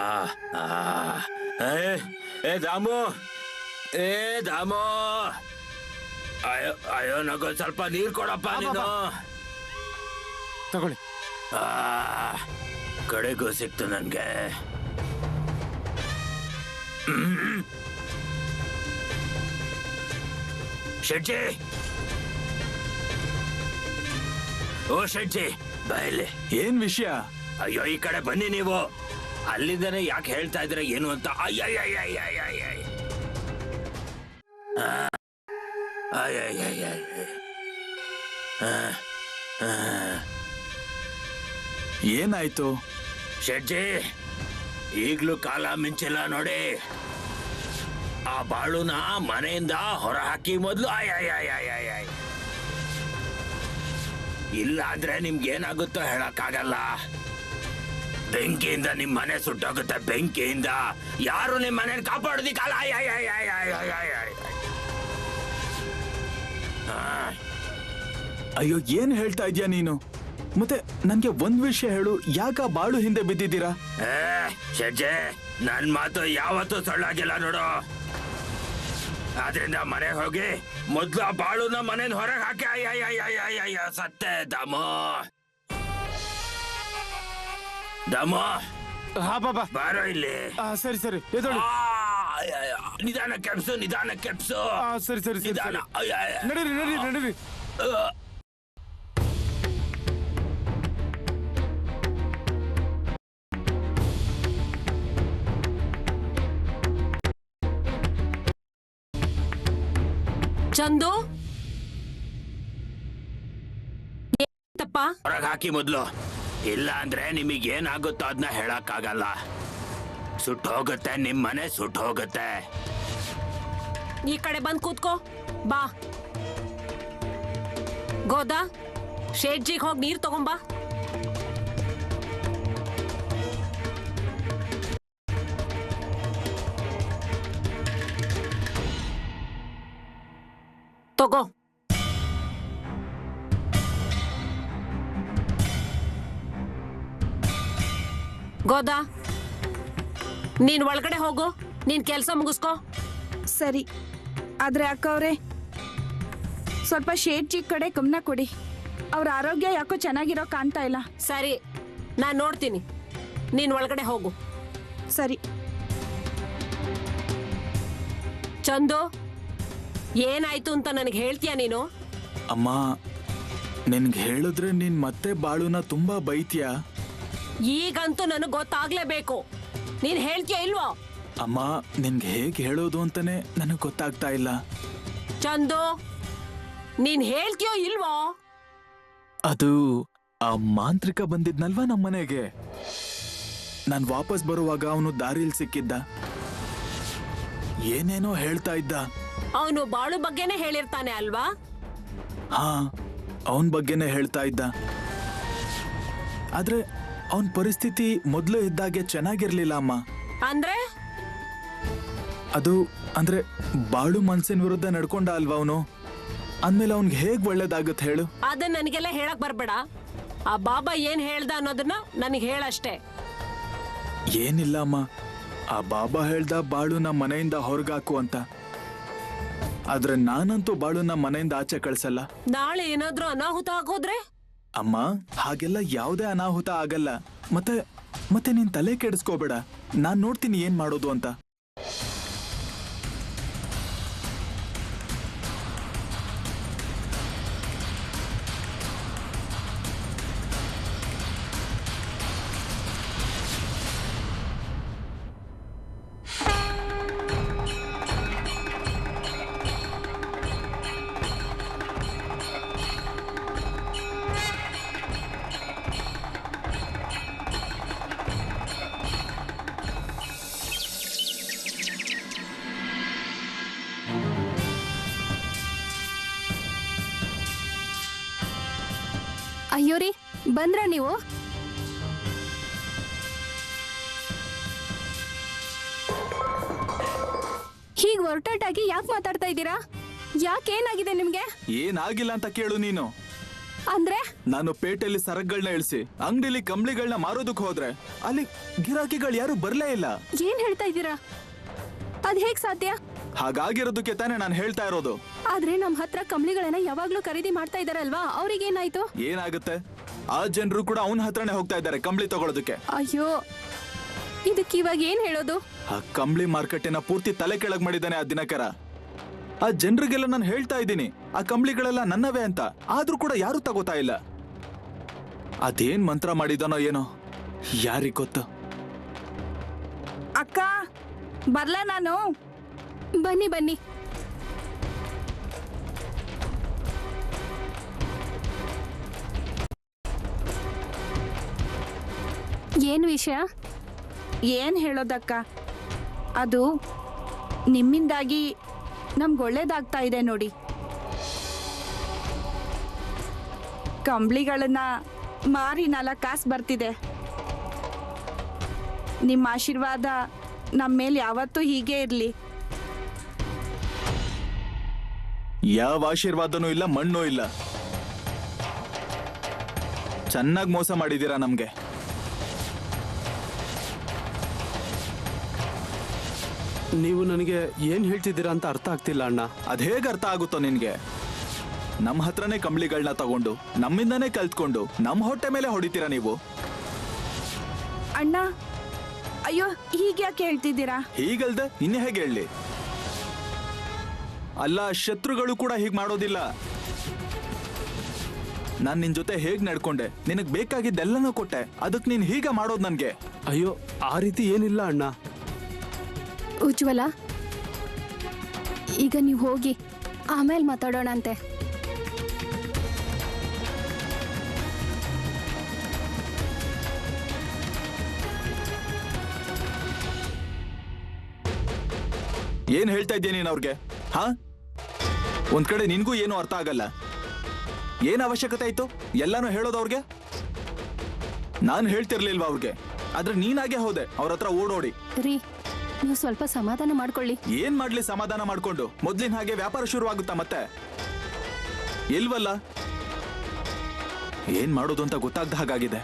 ಏ ದಾಮು, ಏ ದಾಮು, ಅಯ್ಯೋ ಅಯ್ಯೋ, ನಗೊಂದು ಸ್ವಲ್ಪ ನೀರು ಕೊಡಪ್ಪ ನೀನು. ತಗೊಳ್ಳಿ. ಕಡೆಗೂ ಸಿಕ್ತು ನನ್ಗೆ. ಶೆಟ್ಟಿ, ಓ ಶೆಟ್ಟಿ, ಬಾಯಲ್ಲಿ. ಏನ್ ವಿಷಯ? ಅಯ್ಯೋ ಈ ಕಡೆ ಬನ್ನಿ ನೀವು. ಅಲ್ಲಿಂದನೇ ಯಾಕೆ ಹೇಳ್ತಾ ಇದ್ರೆ ಏನು ಅಂತ. ಏನಾಯ್ತು? ಶೆಟ್ಟಿ, ಈಗ್ಲೂ ಕಾಲ ಮಿಂಚಿಲ್ಲ ನೋಡಿ. ಆ ಬಾಳುನ ಮನೆಯಿಂದ ಹೊರ ಹಾಕಿ ಮೊದ್ಲು. ಇಲ್ಲ ಅಂದ್ರೆ ನಿಮ್ಗೇನಾಗುತ್ತೋ ಹೇಳಕ್ಕಾಗಲ್ಲ. ಬೆಂಕಿಯಿಂದ ನಿಮ್ ಮನೆ ಸುಟ್ಟೋಗುತ್ತೆ. ಬೆಂಕಿಯಿಂದ ಯಾರು ನಿಮ್ ಮನೆ ಕಾಪಾಡೋದಿಕ್ಕಲ್ಲ. ಅಯ್ಯೋ, ಏನ್ ಹೇಳ್ತಾ ಇದ್ಯಾ ನೀನು? ಮತ್ತೆ ನನ್ಗೆ ಒಂದ್ ವಿಷಯ ಹೇಳು, ಯಾಕ ಬಾಳು ಹಿಂದೆ ಬಿದ್ದಿದ್ದೀರಾ? ಶೆಟ್ಟಿ, ನನ್ ಮಾತು ಯಾವತ್ತೂ ಸೊಳ್ಳಾಗಿಲ್ಲ ನೋಡು. ಆದ್ರಿಂದ ಮನೆ ಹೋಗಿ ಮೊದ್ಲು ಆ ಬಾಳುನ ಮನೇನ ಹೊರಗೆ ಹಾಕಿ. ಸತ್ತೆ ದಾಮು. ದಾಮು, ಹಾ ಬಾಬಾ, ಬಾರೋ ಇಲ್ಲಿ. ಸರಿ ಸರಿ, ಎದೊಳಿ. ನಿಧಾನ ಕೆಪ್ಸು, ನಿಧಾನ ಕೆಪ್ಸು. ಸರಿ ಸರಿ ಸರಿ, ನಿಧಾನ. ನಡೀರಿ ನಡೀರಿ ನಡೀರಿ. ಚಂದು, ಏನಪ್ಪ? ಹೊರಗೆ ಹಾಕಿ ಮೊದ್ಲು. ಇಲ್ಲ ಅಂದ್ರೆ ನಿಮಗೇನಾಗುತ್ತೋ ಅದನ್ನ ಹೇಳಕ್ಕಾಗಲ್ಲ. ಸುಟ್ಟು ಹೋಗುತ್ತೆ, ನಿಮ್ ಮನೆ ಸುಟ್ಟು ಹೋಗುತ್ತೆ. ಈ ಕಡೆ ಬಂದ್ ಕೂತ್ಕೋ ಬಾ. ಗೋದಾ, ಶೇಟ್ಜಿಗೆ ಹೋಗಿ ನೀರ್ ತಗೊಂಬಾ. ತಗೋ. ಗೋದಾ, ನೀನ್ ಒಳಗಡೆ ಹೋಗು, ನೀನ್ ಕೆಲ್ಸ ಮುಗಿಸ್ಕೋ. ಸರಿ. ಆದ್ರೆ ಅಕ್ಕ ಅವ್ರೆ, ಸ್ವಲ್ಪ ಶೇಟ್ಜಿ ಕಡೆ ಗಮನ ಕೊಡಿ. ಅವ್ರ ಆರೋಗ್ಯ ಯಾಕೋ ಚೆನ್ನಾಗಿರೋ ಕಾಣ್ತಾ ಇಲ್ಲ. ಸರಿ, ನಾನ್ ನೋಡ್ತೀನಿ. ನೀನ್ ಒಳಗಡೆ ಹೋಗು. ಸರಿ. ಚಂದು, ಏನಾಯ್ತು ಅಂತ ನನಗೆ ಹೇಳ್ತೀಯ ನೀನು? ಅಮ್ಮ, ನಿನ್ಗೆ ಹೇಳಿದ್ರೆ ನೀನ್ ಮತ್ತೆ ಬಾಳುನ ತುಂಬಾ ಬೈತೀಯಾ? ಈಗಂತೂ ನನಗ್ ಗೊತ್ತಾಗ್ಲೇಬೇಕು. ನೀನ್ ಹೇಳ್ತೀಯ ಇಲ್ವೋ? ಅಮ್ಮ, ನಿನ್ಗೆ ಹೇಗೆ ಹೇಳೋದು ಅಂತಾನೆ ನನಗೆ ಗೊತ್ತಾಗ್ತಾ ಇಲ್ಲ. ಚಂದು, ನೀನ್ ಹೇಳ್ತೀಯೋ ಇಲ್ವೋ? ಅದು ಆ ಮಾಂತ್ರಿಕ ಬಂದಿದ್ನಲ್ವಾ ನಮ್ಮನೆಗೆ, ನಾನ್ ವಾಪಸ್ ಬರುವಾಗ ಅವನು ದಾರಿಲ್ ಸಿಕ್ಕಿದ್ದ. ಏನೇನೋ ಹೇಳ್ತಾ ಇದ್ದ. ಅವನು ಬಾಳು ಬಗ್ಗೆನೇ ಹೇಳಿರ್ತಾನೆ ಅಲ್ವಾ? ಹಾ, ಅವನ್ ಬಗ್ಗೆನೇ ಹೇಳ್ತಾ ಇದ್ದ. ಆದ್ರೆ ಅವನ್ ಪರಿಸ್ಥಿತಿ ಮೊದ್ಲು ಇದ್ದಾಗೆ ಚೆನ್ನಾಗಿರ್ಲಿಲ್ಲ ಅಮ್ಮ. ಅಂದ್ರೆ ಅದು ಅಂದ್ರೆ ಬಾಳು ಮನ್ಸಿನ ವಿರುದ್ಧ ನಡ್ಕೊಂಡ ಅಲ್ವಾ ಅವನು. ಅಂದ್ಮೇಲೆ ಅವನ್ಗೆ ಹೇಗ್ ಒಳ್ಳೇದಾಗತ್ ಹೇಳು? ಅದನ್ನ ನನಗೆಲ್ಲ ಹೇಳಕ್ ಬರ್ಬೇಡ. ಆ ಬಾಬಾ ಏನ್ ಹೇಳ್ದ ಅನ್ನೋದನ್ನ ನನಗೆ ಹೇಳಷ್ಟೇ. ಏನಿಲ್ಲ ಅಮ್ಮ, ಆ ಬಾಬಾ ಹೇಳ್ದ ಬಾಳುನ ಮನೆಯಿಂದ ಹೊರಗಾಕು ಅಂತ. ಆದ್ರೆ ನಾನಂತೂ ಬಾಳುನ ಮನೆಯಿಂದ ಆಚೆ ಕಳ್ಸಲ್ಲ. ನಾಳೆ ಏನಾದ್ರೂ ಅನಾಹುತ ಆಗೋದ್ರೆ? ಅಮ್ಮ, ಹಾಗೆಲ್ಲ ಯಾವುದೇ ಅನಾಹುತ ಆಗಲ್ಲ. ಮತ್ತೆ ನೀನ್ ತಲೆ ಕೆಡಿಸ್ಕೋಬೇಡ, ನಾನ್ ನೋಡ್ತೀನಿ ಏನ್ ಮಾಡೋದು ಅಂತ. ಅಯ್ಯೋ ರೀ, ಬಂದ್ರ ನೀವು? ಹೀಗ್ ಹೊರಟಾಗಿ ಯಾಕೆ ಮಾತಾಡ್ತಾ ಇದ್ದೀರಾ? ಯಾಕೇನಾಗಿದೆ ನಿಮ್ಗೆ? ಏನಾಗಿಲ್ಲ ಅಂತ ಕೇಳು ನೀನು. ಅಂದ್ರೆ ನಾನು ಪೇಟೆಯಲ್ಲಿ ಸರಕುಗಳನ್ನ ಇಳಿಸಿ ಅಂಗಡಿಲಿ ಕಂಬಳಿಗಳನ್ನ ಮಾರೋದಕ್ಕೆ ಹೋದ್ರೆ ಅಲ್ಲಿ ಗಿರಾಕಿಗಳು ಯಾರು ಬರ್ಲೇ ಇಲ್ಲ. ಏನ್ ಹೇಳ್ತಾ ಇದ್ದೀರಾ? ಅದ್ ಹೇಗ್ ಸಾಧ್ಯ? ಹಾಗಾಗಿರೋದಕ್ಕೆ ತಾನೇ ನಾನು ಹೇಳ್ತಾ ಇರೋದು. ಆದ್ರೆ ನಮ್ ಹತ್ರ ಕಂಬಳಿಗಳನ್ನ ಯಾವಾಗ್ಲೂ ಖರೀದಿ ಮಾಡ್ತಾ ಇದಾರಲ್ವಾ, ಅವ್ರಿಗೇನಾಯ್ತು? ಏನಾಗುತ್ತೆ, ಆ ಜನರು ಕೂಡ ಅವನ ಹತ್ರನೇ ಹೋಗ್ತಾ ಇದ್ದಾರೆ ಕಂಬಳಿ ತಗೊಳ್ಳೋದಕ್ಕೆ. ಅಯ್ಯೋ, ಇದಕ್ಕೆ ಇವಾಗ ಏನ್ ಹೇಳೋದು? ಆ ಕಂಬಳಿ ಮಾರ್ಕೆಟಿನ ಪೂರ್ತಿ ತಲೆ ಕೆಳಗ್ ಮಾಡಿದ್ದಾನೆ ಆ ದಿನಕರ. ಆ ಜನರಿಗೆಲ್ಲ ನಾನು ಹೇಳ್ತಾ ಇದ್ದೀನಿ ಆ ಕಂಬಳಿಗಳೆಲ್ಲ ನನ್ನವೇ ಅಂತ, ಆದ್ರೂ ಕೂಡ ಯಾರು ತಗೋತಾ ಇಲ್ಲ. ಅದೇನ್ ಮಂತ್ರ ಮಾಡಿದಾನೋ ಏನೋ, ಯಾರಿಗ್ ಗೊತ್ತು. ಅಕ್ಕ, ಬರ್ಲಾ ನಾನು? ಬನ್ನಿ ಬನ್ನಿ. ಏನ್ ವಿಷಯ? ಏನ್ ಹೇಳೋದಕ್ಕ, ಅದು ನಿಮ್ಮಿಂದಾಗಿ ನಮ್ಗೆ ಒಳ್ಳೇದಾಗ್ತಾ ಇದೆ ನೋಡಿ. ಕಂಬಳಿಗಳನ್ನ ಮಾರಿ 4 ಕಾಸು ಬರ್ತಿದೆ. ನಿಮ್ಮ ಆಶೀರ್ವಾದ ನಮ್ಮ ಮೇಲೆ ಯಾವತ್ತೂ ಹೀಗೆ ಇರಲಿ. ಯಾವ ಆಶೀರ್ವಾದನೂ ಇಲ್ಲ, ಮಣ್ಣೂ ಇಲ್ಲ. ಚೆನ್ನಾಗಿ ಮೋಸ ಮಾಡಿದ್ದೀರಾ ನಮ್ಗೆ. ನೀವು ನನಗೆ ಏನ್ ಹೇಳ್ತಿದ್ದೀರಾ ಅಂತ ಅರ್ಥ ಆಗ್ತಿಲ್ಲ ಅಣ್ಣ. ಅದ್ ಹೇಗೆ ಅರ್ಥ ಆಗುತ್ತೋ ನಿನ್ಗೆ? ನಮ್ಮ ಹತ್ರನೇ ಕಂಬಳಿಗಳನ್ನ ತಗೊಂಡು ನಮ್ಮಿಂದಾನೇ ಕಲ್ತ್ಕೊಂಡು ನಮ್ಮ ಹೊಟ್ಟೆ ಮೇಲೆ ಹೊಡಿತೀರಾ ನೀವು. ಅಣ್ಣ, ಅಯ್ಯೋ ಹೀಗ್ಯಾಕೆ ಹೇಳ್ತಿದ್ದೀರಾ? ಹೀಗಲ್ದೆ ಇನ್ನು ಹೇಗೆ ಹೇಳಿ? ಅಲ್ಲ, ಶತ್ರುಗಳು ಕೂಡ ಹೀಗ್ ಮಾಡೋದಿಲ್ಲ. ನಾನ್ ನಿನ್ ಜೊತೆ ಹೇಗ್ ನಡ್ಕೊಂಡೆ, ನಿನಗ್ ಬೇಕಾಗಿದ್ದೆಲ್ಲನೂ ಕೊಟ್ಟೆ, ಅದಕ್ ನೀನ್ ಹೀಗ ಮಾಡೋದು ನನ್ಗೆ? ಅಯ್ಯೋ, ಆ ರೀತಿ ಏನಿಲ್ಲ ಅಣ್ಣ. ಉಜ್ವಲ, ಈಗ ನೀವು ಹೋಗಿ, ಆಮೇಲೆ ಮಾತಾಡೋಣಂತೆ. ಏನ್ ಹೇಳ್ತಾ ಇದ್ದೀಯ ನೀನ್ ಅವ್ರಿಗೆ? ಹಾ, ಒಂದ್ ಕಡೆ ನಿನ್ಗೂ ಏನು ಅರ್ಥ ಆಗಲ್ಲ. ಏನ್ ಅವಶ್ಯಕತೆ ಆಯ್ತು ಎಲ್ಲಾನು ಹೇಳೋದು ಅವ್ರಿಗೆ? ನಾನ್ ಹೇಳ್ತಿರ್ಲಿಲ್ವಾ ಅವ್ರಿಗೆ? ಆದ್ರೆ ನೀನಾಗೆ ಹೋದೆ ಅವ್ರ ಹತ್ರ ಓಡೋಡಿ. ರೀ, ನೀವು ಸ್ವಲ್ಪ ಸಮಾಧಾನ ಮಾಡ್ಕೊಳ್ಳಿ. ಏನ್ ಮಾಡ್ಲಿ ಸಮಾಧಾನ ಮಾಡ್ಕೊಂಡು? ಮೊದ್ಲಿನ ಹಾಗೆ ವ್ಯಾಪಾರ ಶುರುವಾಗುತ್ತಾ ಮತ್ತೆ? ಇಲ್ವಲ್ಲ. ಏನ್ ಮಾಡೋದು ಅಂತ ಗೊತ್ತಾಗ್ದ ಹಾಗಾಗಿದೆ.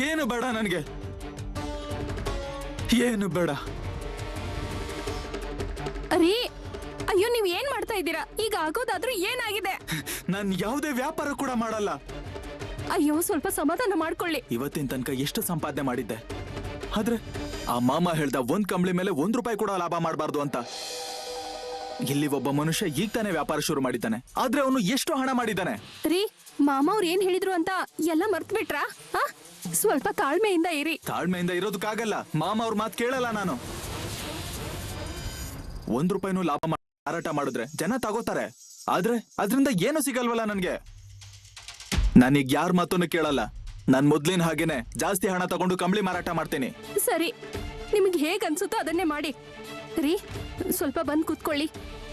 ಏನು ಬೇಡ ನನಗೆ, ಏನು ಬೇಡ. ರೀ, ಅಯ್ಯೋ ನೀವ್ ಏನ್ ಮಾಡ್ತಾ ಇದ್ದೀರಾ? ಈಗ ಆಗೋದಾದ್ರೂ ಏನಾಗಿದೆ? ನಾನು ಯಾವುದೇ ವ್ಯಾಪಾರ ಕೂಡ ಮಾಡಲ್ಲ. ಅಯ್ಯೋ ಸ್ವಲ್ಪ ಸಮಾಧಾನ ಮಾಡ್ಕೊಳ್ಳಿ. ಇವತ್ತಿನ ತನಕ ಎಷ್ಟು ಸಂಪಾದನೆ ಮಾಡಿದ್ದೆ, ಆದ್ರೆ ಆ ಮಾಮ ಹೇಳ್ದ ಒಂದ್ ಕಂಬಳಿ ಮೇಲೆ ₹1 ಕೂಡ ಲಾಭ ಮಾಡಬಾರ್ದು ಅಂತ. ಇಲ್ಲಿ ಒಬ್ಬ ಮನುಷ್ಯ ಈಗ ತಾನೇ ವ್ಯಾಪಾರ ಶುರು ಮಾಡಿದ್ದಾನೆ, ಆದ್ರೆ ಅವನು ಎಷ್ಟು ಹಣ ಮಾಡಿದ್ದಾನೆ. ರೀ, ಮಾಮ ಅವ್ರು ಏನ್ ಹೇಳಿದ್ರು ಅಂತ ಎಲ್ಲ ಮರ್ತ್ ಬಿಟ್ರಾ? ಸ್ವಲ್ಪ ತಾಳ್ಮೆಯಿಂದ ಇರಿ. ತಾಳ್ಮೆಯಿಂದ ಇರೋದಕ್ಕಾಗಲ್ಲ, ಮಾಮ ಅವ್ರ ಮಾತು ಕೇಳಲ್ಲ ನಾನು. ₹1 ಲಾಭ ಮಾರಾಟ ಮಾಡಿದ್ರೆ ಜನ ತಗೋತಾರೆ, ಆದ್ರೆ ಅದರಿಂದ ಏನು ಸಿಗಲ್ವಲ್ಲ ನನ್ಗೆ. ನಾನೀಗ ಯಾರ ಮಾತನ್ನು ಕೇಳಲ್ಲ. ನಾನ್ ಮೊದ್ಲಿನ ಹಾಗೇನೆ ಜಾಸ್ತಿ ಹಣ ತಗೊಂಡು ಕಂಬಳಿ ಮಾರಾಟ ಮಾಡ್ತೀನಿ. ಸರಿ, ನಿಮ್ಗೆ ಹೇಗ್ ಅನ್ಸುತ್ತೋ ಅದನ್ನೇ ಮಾಡಿ. ರೀ, ಸ್ವಲ್ಪ ಬಂದ್ ಕೂತ್ಕೊಳ್ಳಿ.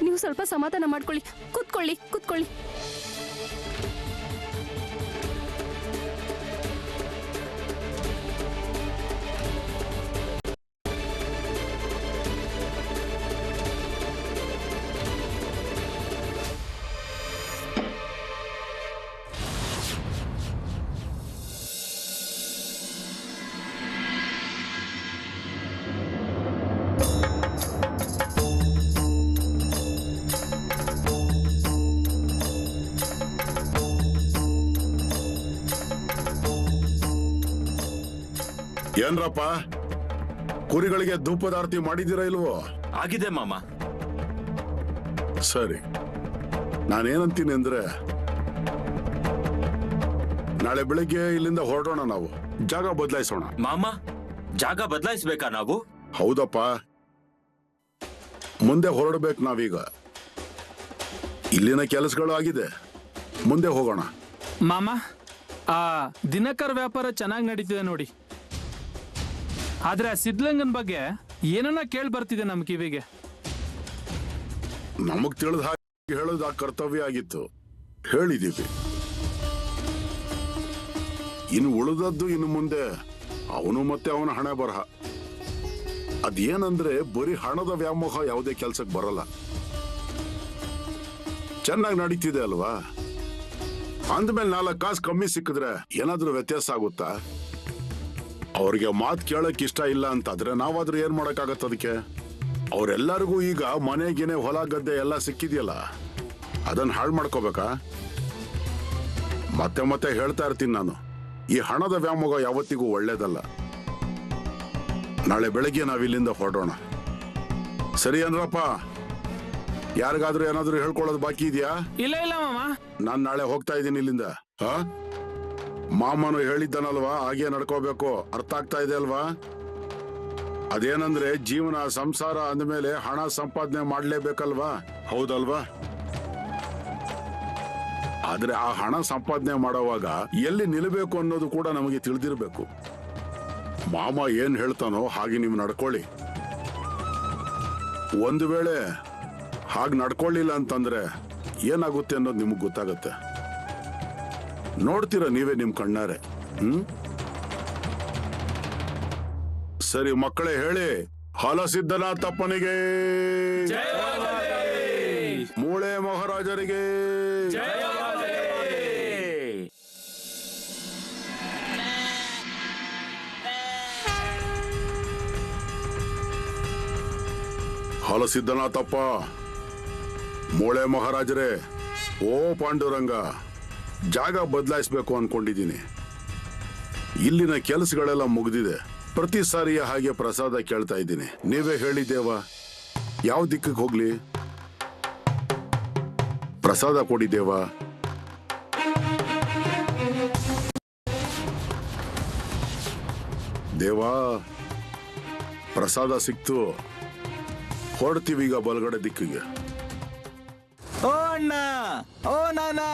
ನೀವು ಸ್ವಲ್ಪ ಸಮಾಧಾನ ಮಾಡ್ಕೊಳ್ಳಿ. ಕೂತ್ಕೊಳ್ಳಿ ಕೂತ್ಕೊಳ್ಳಿ. ಏನ್ರಪ್ಪ, ಕುರಿಗಳಿಗೆ ಧೂಪದಾರತಿ ಮಾಡಿದ್ದೀರಾ ಇಲ್ವೋ? ಆಗಿದೆ ಮಾಮ. ಸರಿ, ನಾನೇನಂತೀನಿ ಅಂದ್ರೆ, ನಾಳೆ ಬೆಳಿಗ್ಗೆ ಇಲ್ಲಿಂದ ಹೊರಡೋಣ. ನಾವು ಜಾಗ ಬದಲಾಯಿಸೋಣ. ಮಾಮ, ಜಾಗ ಬದಲಾಯಿಸ್ಬೇಕಾ ನಾವು? ಹೌದಪ್ಪ, ಮುಂದೆ ಹೊರಡ್ಬೇಕು ನಾವೀಗ. ಇಲ್ಲಿನ ಕೆಲಸಗಳು ಆಗಿದೆ, ಮುಂದೆ ಹೋಗೋಣ. ಮಾಮ, ಆ ದಿನಕರ್ ವ್ಯಾಪಾರ ಚೆನ್ನಾಗಿ ನಡೀತಿದೆ ನೋಡಿ. ಆದ್ರೆ ಆ ಸಿದ್ಧಲಿಂಗನ್ ಬಗ್ಗೆ ಏನನ್ನ ಕೇಳಿ ಬರ್ತಿದೆ ನಮ್ ಕಿವಿಗೆ. ನಮಗ್ ತಿಳಿದ ಹಾಗೆ ಹೇಳೋದು ಆ ಕರ್ತವ್ಯ ಆಗಿತ್ತು, ಹೇಳಿದೀವಿ. ಇನ್ನು ಉಳಿದದ್ದು ಇನ್ನು ಮುಂದೆ ಅವನು ಮತ್ತೆ ಅವನ ಹಣೆ ಬರಹ. ಅದೇನಂದ್ರೆ ಬರೀ ಹಣದ ವ್ಯಾಮೋಹ ಯಾವುದೇ ಕೆಲ್ಸಕ್ಕೆ ಬರಲ್ಲ. ಚೆನ್ನಾಗಿ ನಡೀತಿದೆ ಅಲ್ವಾ? ಅಂದ್ಮೇಲೆ 4 ಕಾಸು ಕಮ್ಮಿ ಸಿಕ್ಕಿದ್ರೆ ಏನಾದ್ರೂ ವ್ಯತ್ಯಾಸ ಆಗುತ್ತಾ? ಅವ್ರಿಗೆ ಮಾತು ಕೇಳಕ್ ಇಷ್ಟ ಇಲ್ಲ ಅಂತಾದ್ರೆ ನಾವಾದ್ರೂ ಏನ್ ಮಾಡಕ್ಕಾಗತ್ತ ಅದಕ್ಕೆ? ಅವ್ರೆಲ್ಲರಿಗೂ ಈಗ ಮನೆಗಿನೆ ಹೊಲ ಗದ್ದೆ ಎಲ್ಲ ಸಿಕ್ಕಿದ್ಯಲ್ಲ, ಅದನ್ನ ಹಾಳು ಮಾಡ್ಕೋಬೇಕಾ? ಮತ್ತೆ ಮತ್ತೆ ಹೇಳ್ತಾ ಇರ್ತೀನಿ ನಾನು, ಈ ಹಣದ ವ್ಯಾಮೋಹ ಯಾವತ್ತಿಗೂ ಒಳ್ಳೇದಲ್ಲ. ನಾಳೆ ಬೆಳಗ್ಗೆ ನಾವಿಲ್ಲಿಂದ ಹೊರಡೋಣ. ಸರಿ ಅನ್ರಪ್ಪ? ಯಾರಿಗಾದ್ರೂ ಏನಾದ್ರೂ ಹೇಳ್ಕೊಳ್ಳೋದು ಬಾಕಿ ಇದೆಯಾ? ಇಲ್ಲ ಇಲ್ಲ ಮಾಮ, ನಾನ್ ನಾಳೆ ಹೋಗ್ತಾ ಇದ್ದೀನಿ ಇಲ್ಲಿಂದ. ಮಾಮನು ಹೇಳಿದ್ದಾನಲ್ವಾ, ಹಾಗೆ ನಡ್ಕೋಬೇಕು. ಅರ್ಥ ಆಗ್ತಾ ಇದೆ ಅಲ್ವಾ? ಅದೇನಂದ್ರೆ ಜೀವನ ಸಂಸಾರ ಅಂದಮೇಲೆ ಹಣ ಸಂಪಾದನೆ ಮಾಡ್ಲೇಬೇಕಲ್ವಾ? ಹೌದಲ್ವಾ? ಆದ್ರೆ ಆ ಹಣ ಸಂಪಾದನೆ ಮಾಡೋವಾಗ ಎಲ್ಲಿ ನಿಲ್ಲಬೇಕು ಅನ್ನೋದು ಕೂಡ ನಮಗೆ ತಿಳಿದಿರ್ಬೇಕು. ಮಾಮ ಏನ್ ಹೇಳ್ತಾನೋ ಹಾಗೆ ನೀವು ನಡ್ಕೊಳ್ಳಿ. ಒಂದು ವೇಳೆ ಹಾಗೆ ನಡ್ಕೊಳ್ಳಿಲ್ಲ ಅಂತಂದ್ರೆ ಏನಾಗುತ್ತೆ ಅನ್ನೋದು ನಿಮಗ್ ಗೊತ್ತಾಗತ್ತೆ. ನೋಡ್ತೀರ ನೀವೇ ನಿಮ್ ಕಣ್ಣಾರೆ. ಸರಿ ಮಕ್ಕಳೇ, ಹೇಳಿ, ಹಲಸಿದ್ದನಾಥಪ್ಪನಿಗೆ, ಮೂಳೆ ಮಹಾರಾಜರಿಗೆ. ಹಲಸಿದ್ದನಾಥಪ್ಪ, ಮೂಳೆ ಮಹಾರಾಜರೇ, ಓ ಪಾಂಡುರಂಗ, ಜಾಗ ಬದಲಾಯಿಸ್ಬೇಕು ಅನ್ಕೊಂಡಿದ್ದೀನಿ. ಇಲ್ಲಿನ ಕೆಲಸಗಳೆಲ್ಲ ಮುಗಿದಿದೆ. ಪ್ರತಿ ಸಾರಿಯ ಹಾಗೆ ಪ್ರಸಾದ ಕೇಳ್ತಾ ಇದ್ದೀನಿ. ನೀವೇ ಹೇಳಿದ್ದೇವ, ಯಾವ ದಿಕ್ಕಿಗೆ ಹೋಗ್ಲಿ? ಪ್ರಸಾದ ಕೊಡಿದ್ದೇವ. ದೇವಾ, ಪ್ರಸಾದ ಸಿಕ್ತು, ಹೊರಡ್ತೀವಿ ಈಗ ಬಲಗಡೆ ದಿಕ್ಕಿಗೆ. ಓ ಅಣ್ಣ, ಓ ನಾನಾ,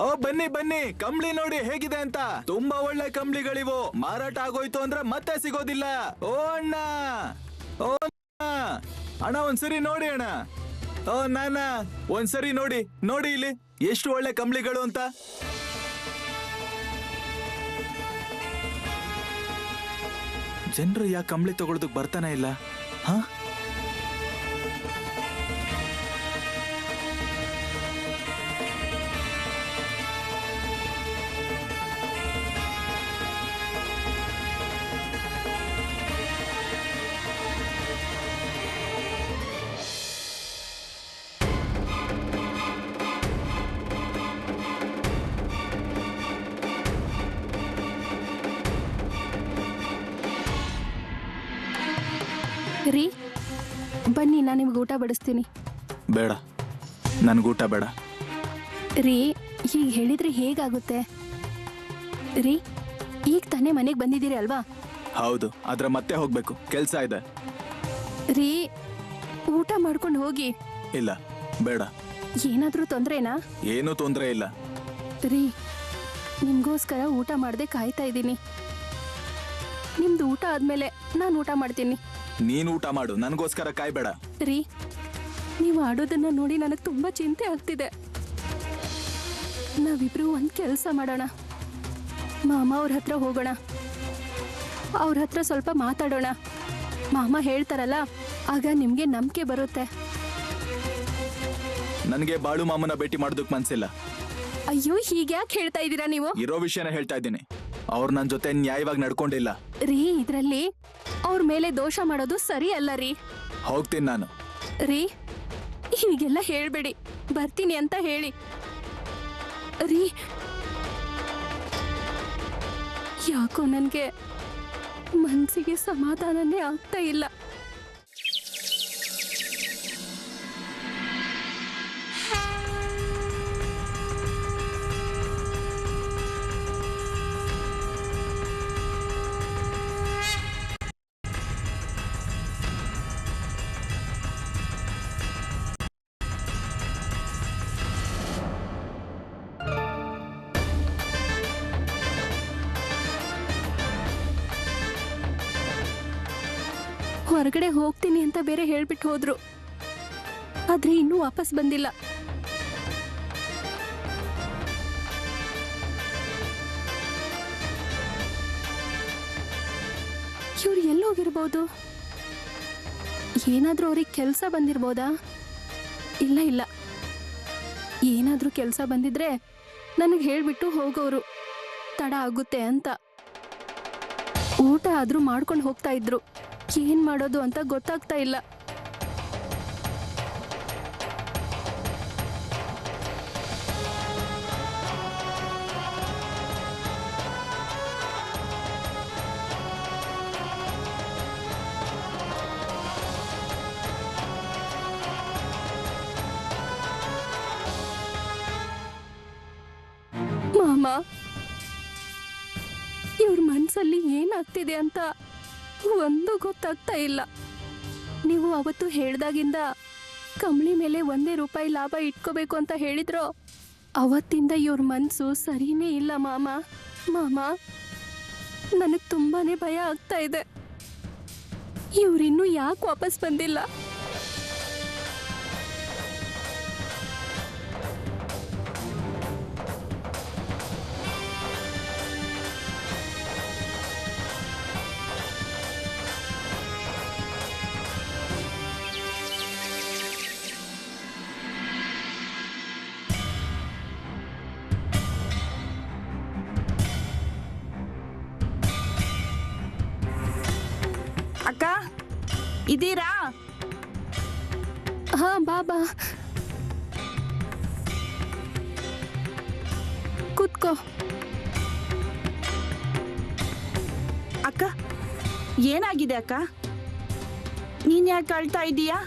ಓ ಬನ್ನಿ ಬನ್ನಿ, ಕಂಬಳಿ ನೋಡಿ ಹೇಗಿದೆ ಅಂತ. ತುಂಬಾ ಒಳ್ಳೆ ಕಂಬಳಿಗಳಿವು. ಮಾರಾಟ ಆಗೋಯ್ತು ಅಂದ್ರೆ ಮತ್ತೆ ಸಿಗೋದಿಲ್ಲ. ಓ ಅಣ್ಣ, ಓ ಅಣ್ಣ, ಒಂದ್ಸರಿ ನೋಡಿ ಅಣ್ಣ. ಓ ನಾನಾ, ಒಂದ್ಸರಿ ನೋಡಿ ನೋಡಿ ಇಲ್ಲಿ ಎಷ್ಟು ಒಳ್ಳೆ ಕಂಬಳಿಗಳು ಅಂತ. ಜನರು ಯಾಕೆ ಕಂಬಳಿ ತಗೊಳ್ಳೋದಕ್ ಬರ್ತಾನೆ ಇಲ್ಲ? ಹಾ, ಬನ್ನಿ ನಾನು ನಿಮ್ಗೆ ಊಟ ಬಡಿಸ್ತೀನಿ. ಬೇಡ, ನನ್ಗೂಟ ಬೇಡ. ರೀ ಹೀಗೆ ಹೇಳಿದ್ರೆ ಹೇಗಾಗುತ್ತೆ ರೀ? ಈಗ ತಾನೇ ಮನೆಗೆ ಬಂದಿದ್ದೀರಿ ಅಲ್ವಾ? ಹೌದು, ಆದ್ರೆ ಮತ್ತೆ ಹೋಗ್ಬೇಕು, ಕೆಲ್ಸ ಇದೆ. ರೀ ಊಟ ಮಾಡ್ಕೊಂಡು ಹೋಗಿ. ಇಲ್ಲ, ಬೇಡ. ಏನಾದ್ರೂ ತೊಂದ್ರೆನಾ? ಏನೂ ತೊಂದ್ರೆ ಇಲ್ಲ. ರೀ ನಿಮ್ಗೋಸ್ಕರ ಊಟ ಮಾಡದೆ ಕಾಯ್ತಾ ಇದ್ದೀನಿ. ನಿಮ್ದು ಊಟ ಆದ್ಮೇಲೆ ನಾನು ಊಟ ಮಾಡ್ತೀನಿ. ನೀನ್ ಊಟ ಮಾಡು, ನನ್ಗೋಸ್ಕರ ಕಾಯ್ಬೇಡ. ರೀ ನೀವು ಆಡೋದನ್ನ ನೋಡಿ ನನಗೆ ತುಂಬಾ ಚಿಂತೆ ಆಗ್ತಿದೆ. ನಾವಿಬ್ರು ಒಂದ್ ಕೆಲಸ ಮಾಡೋಣ. ಮಾಮ ಅವ್ರ ಹತ್ರ ಹೋಗೋಣ, ಅವ್ರ ಹತ್ರ ಸ್ವಲ್ಪ ಮಾತಾಡೋಣ. ಮಾಮ ಹೇಳ್ತಾರಲ್ಲ, ಆಗ ನಿಮ್ಗೆ ನಂಬಿಕೆ ಬರುತ್ತೆ. ನನ್ಗೆ ಬಾಳು ಮಾಮನ ಭೇಟಿ ಮಾಡೋದಕ್ ಮನ್ಸಿಲ್ಲ. ಅಯ್ಯೋ ಹೀಗ್ಯಾಕೆ ಹೇಳ್ತಾ ಇದ್ದೀರಾ ನೀವು? ಇರೋ ವಿಷಯನ ಹೇಳ್ತಾ ಇದ್ದೀನಿ. ಅವ್ರು ನನ್ ಜೊತೆ ನ್ಯಾಯವಾಗಿ ನಡ್ಕೊಂಡಿಲ್ಲ. ರೀ ಇದ್ರಲ್ಲಿ ಅವ್ರ ಮೇಲೆ ದೋಷ ಮಾಡೋದು ಸರಿ ಅಲ್ಲ ರೀ. ಹೋಗ್ತೀನಿ ನಾನು. ರೀ ಹೀಗೆಲ್ಲ ಹೇಳ್ಬೇಡಿ, ಬರ್ತೀನಿ ಅಂತ ಹೇಳಿ. ರೀ ಯಾಕೋ ನನ್ಗೆ ಮನ್ಸಿಗೆ ಸಮಾಧಾನನೇ ಆಗ್ತಾ ಇಲ್ಲ. ಹೊರಗಡೆ ಹೋಗ್ತೀನಿ ಅಂತ ಬೇರೆ ಹೇಳ್ಬಿಟ್ಟು ಹೋದ್ರು, ಆದ್ರೆ ಇನ್ನೂ ವಾಪಸ್ ಬಂದಿಲ್ಲ. ಇವ್ರು ಎಲ್ಲೋಗಿರ್ಬೋದು? ಏನಾದ್ರೂ ಅವ್ರಿಗೆ ಕೆಲಸ ಬಂದಿರ್ಬೋದಾ? ಇಲ್ಲ ಇಲ್ಲ, ಏನಾದ್ರೂ ಕೆಲಸ ಬಂದಿದ್ರೆ ನನಗೆ ಹೇಳ್ಬಿಟ್ಟು ಹೋಗೋರು, ತಡ ಆಗುತ್ತೆ ಅಂತ. ಊಟ ಆದ್ರೂ ಮಾಡ್ಕೊಂಡು ಹೋಗ್ತಾ ಇದ್ರು. ಏನ್ ಮಾಡೋದು ಅಂತ ಗೊತ್ತಾಗ್ತಾ ಇಲ್ಲ. ಮಾಮ, ಇವ್ರ ಮನ್ಸಲ್ಲಿ ಏನಾಗ್ತಿದೆ ಅಂತ ಒಂದು ಗೊತ್ತಾಗ್ತಾ ಇಲ್ಲ. ನೀವು ಅವತ್ತು ಹೇಳ್ದಾಗಿಂದ ಕಂಬಳಿ ಮೇಲೆ 1 ರೂಪಾಯಿ ಲಾಭ ಇಟ್ಕೋಬೇಕು ಅಂತ ಹೇಳಿದ್ರು. ಅವತ್ತಿಂದ ಇವ್ರ ಮನ್ಸು ಸರಿನೇ ಇಲ್ಲ ಮಾಮ. ಮಾಮ ನನಗೆ ತುಂಬಾನೇ ಭಯ ಆಗ್ತಾ ಇದೆ. ಇವ್ರಿನ್ನೂ ಯಾಕೆ ವಾಪಸ್ ಬಂದಿಲ್ಲ? ಅಕ್ಕ ಇದೀರಾ? ಹಾ ಬಾಬಾ, ಕೂತ್ಕೋ. ಅಕ್ಕ ಏನಾಗಿದೆ ಅಕ್ಕ? ನೀನ್ ಯಾಕೆ ಅಳ್ತಾ ಇದೀಯಾ?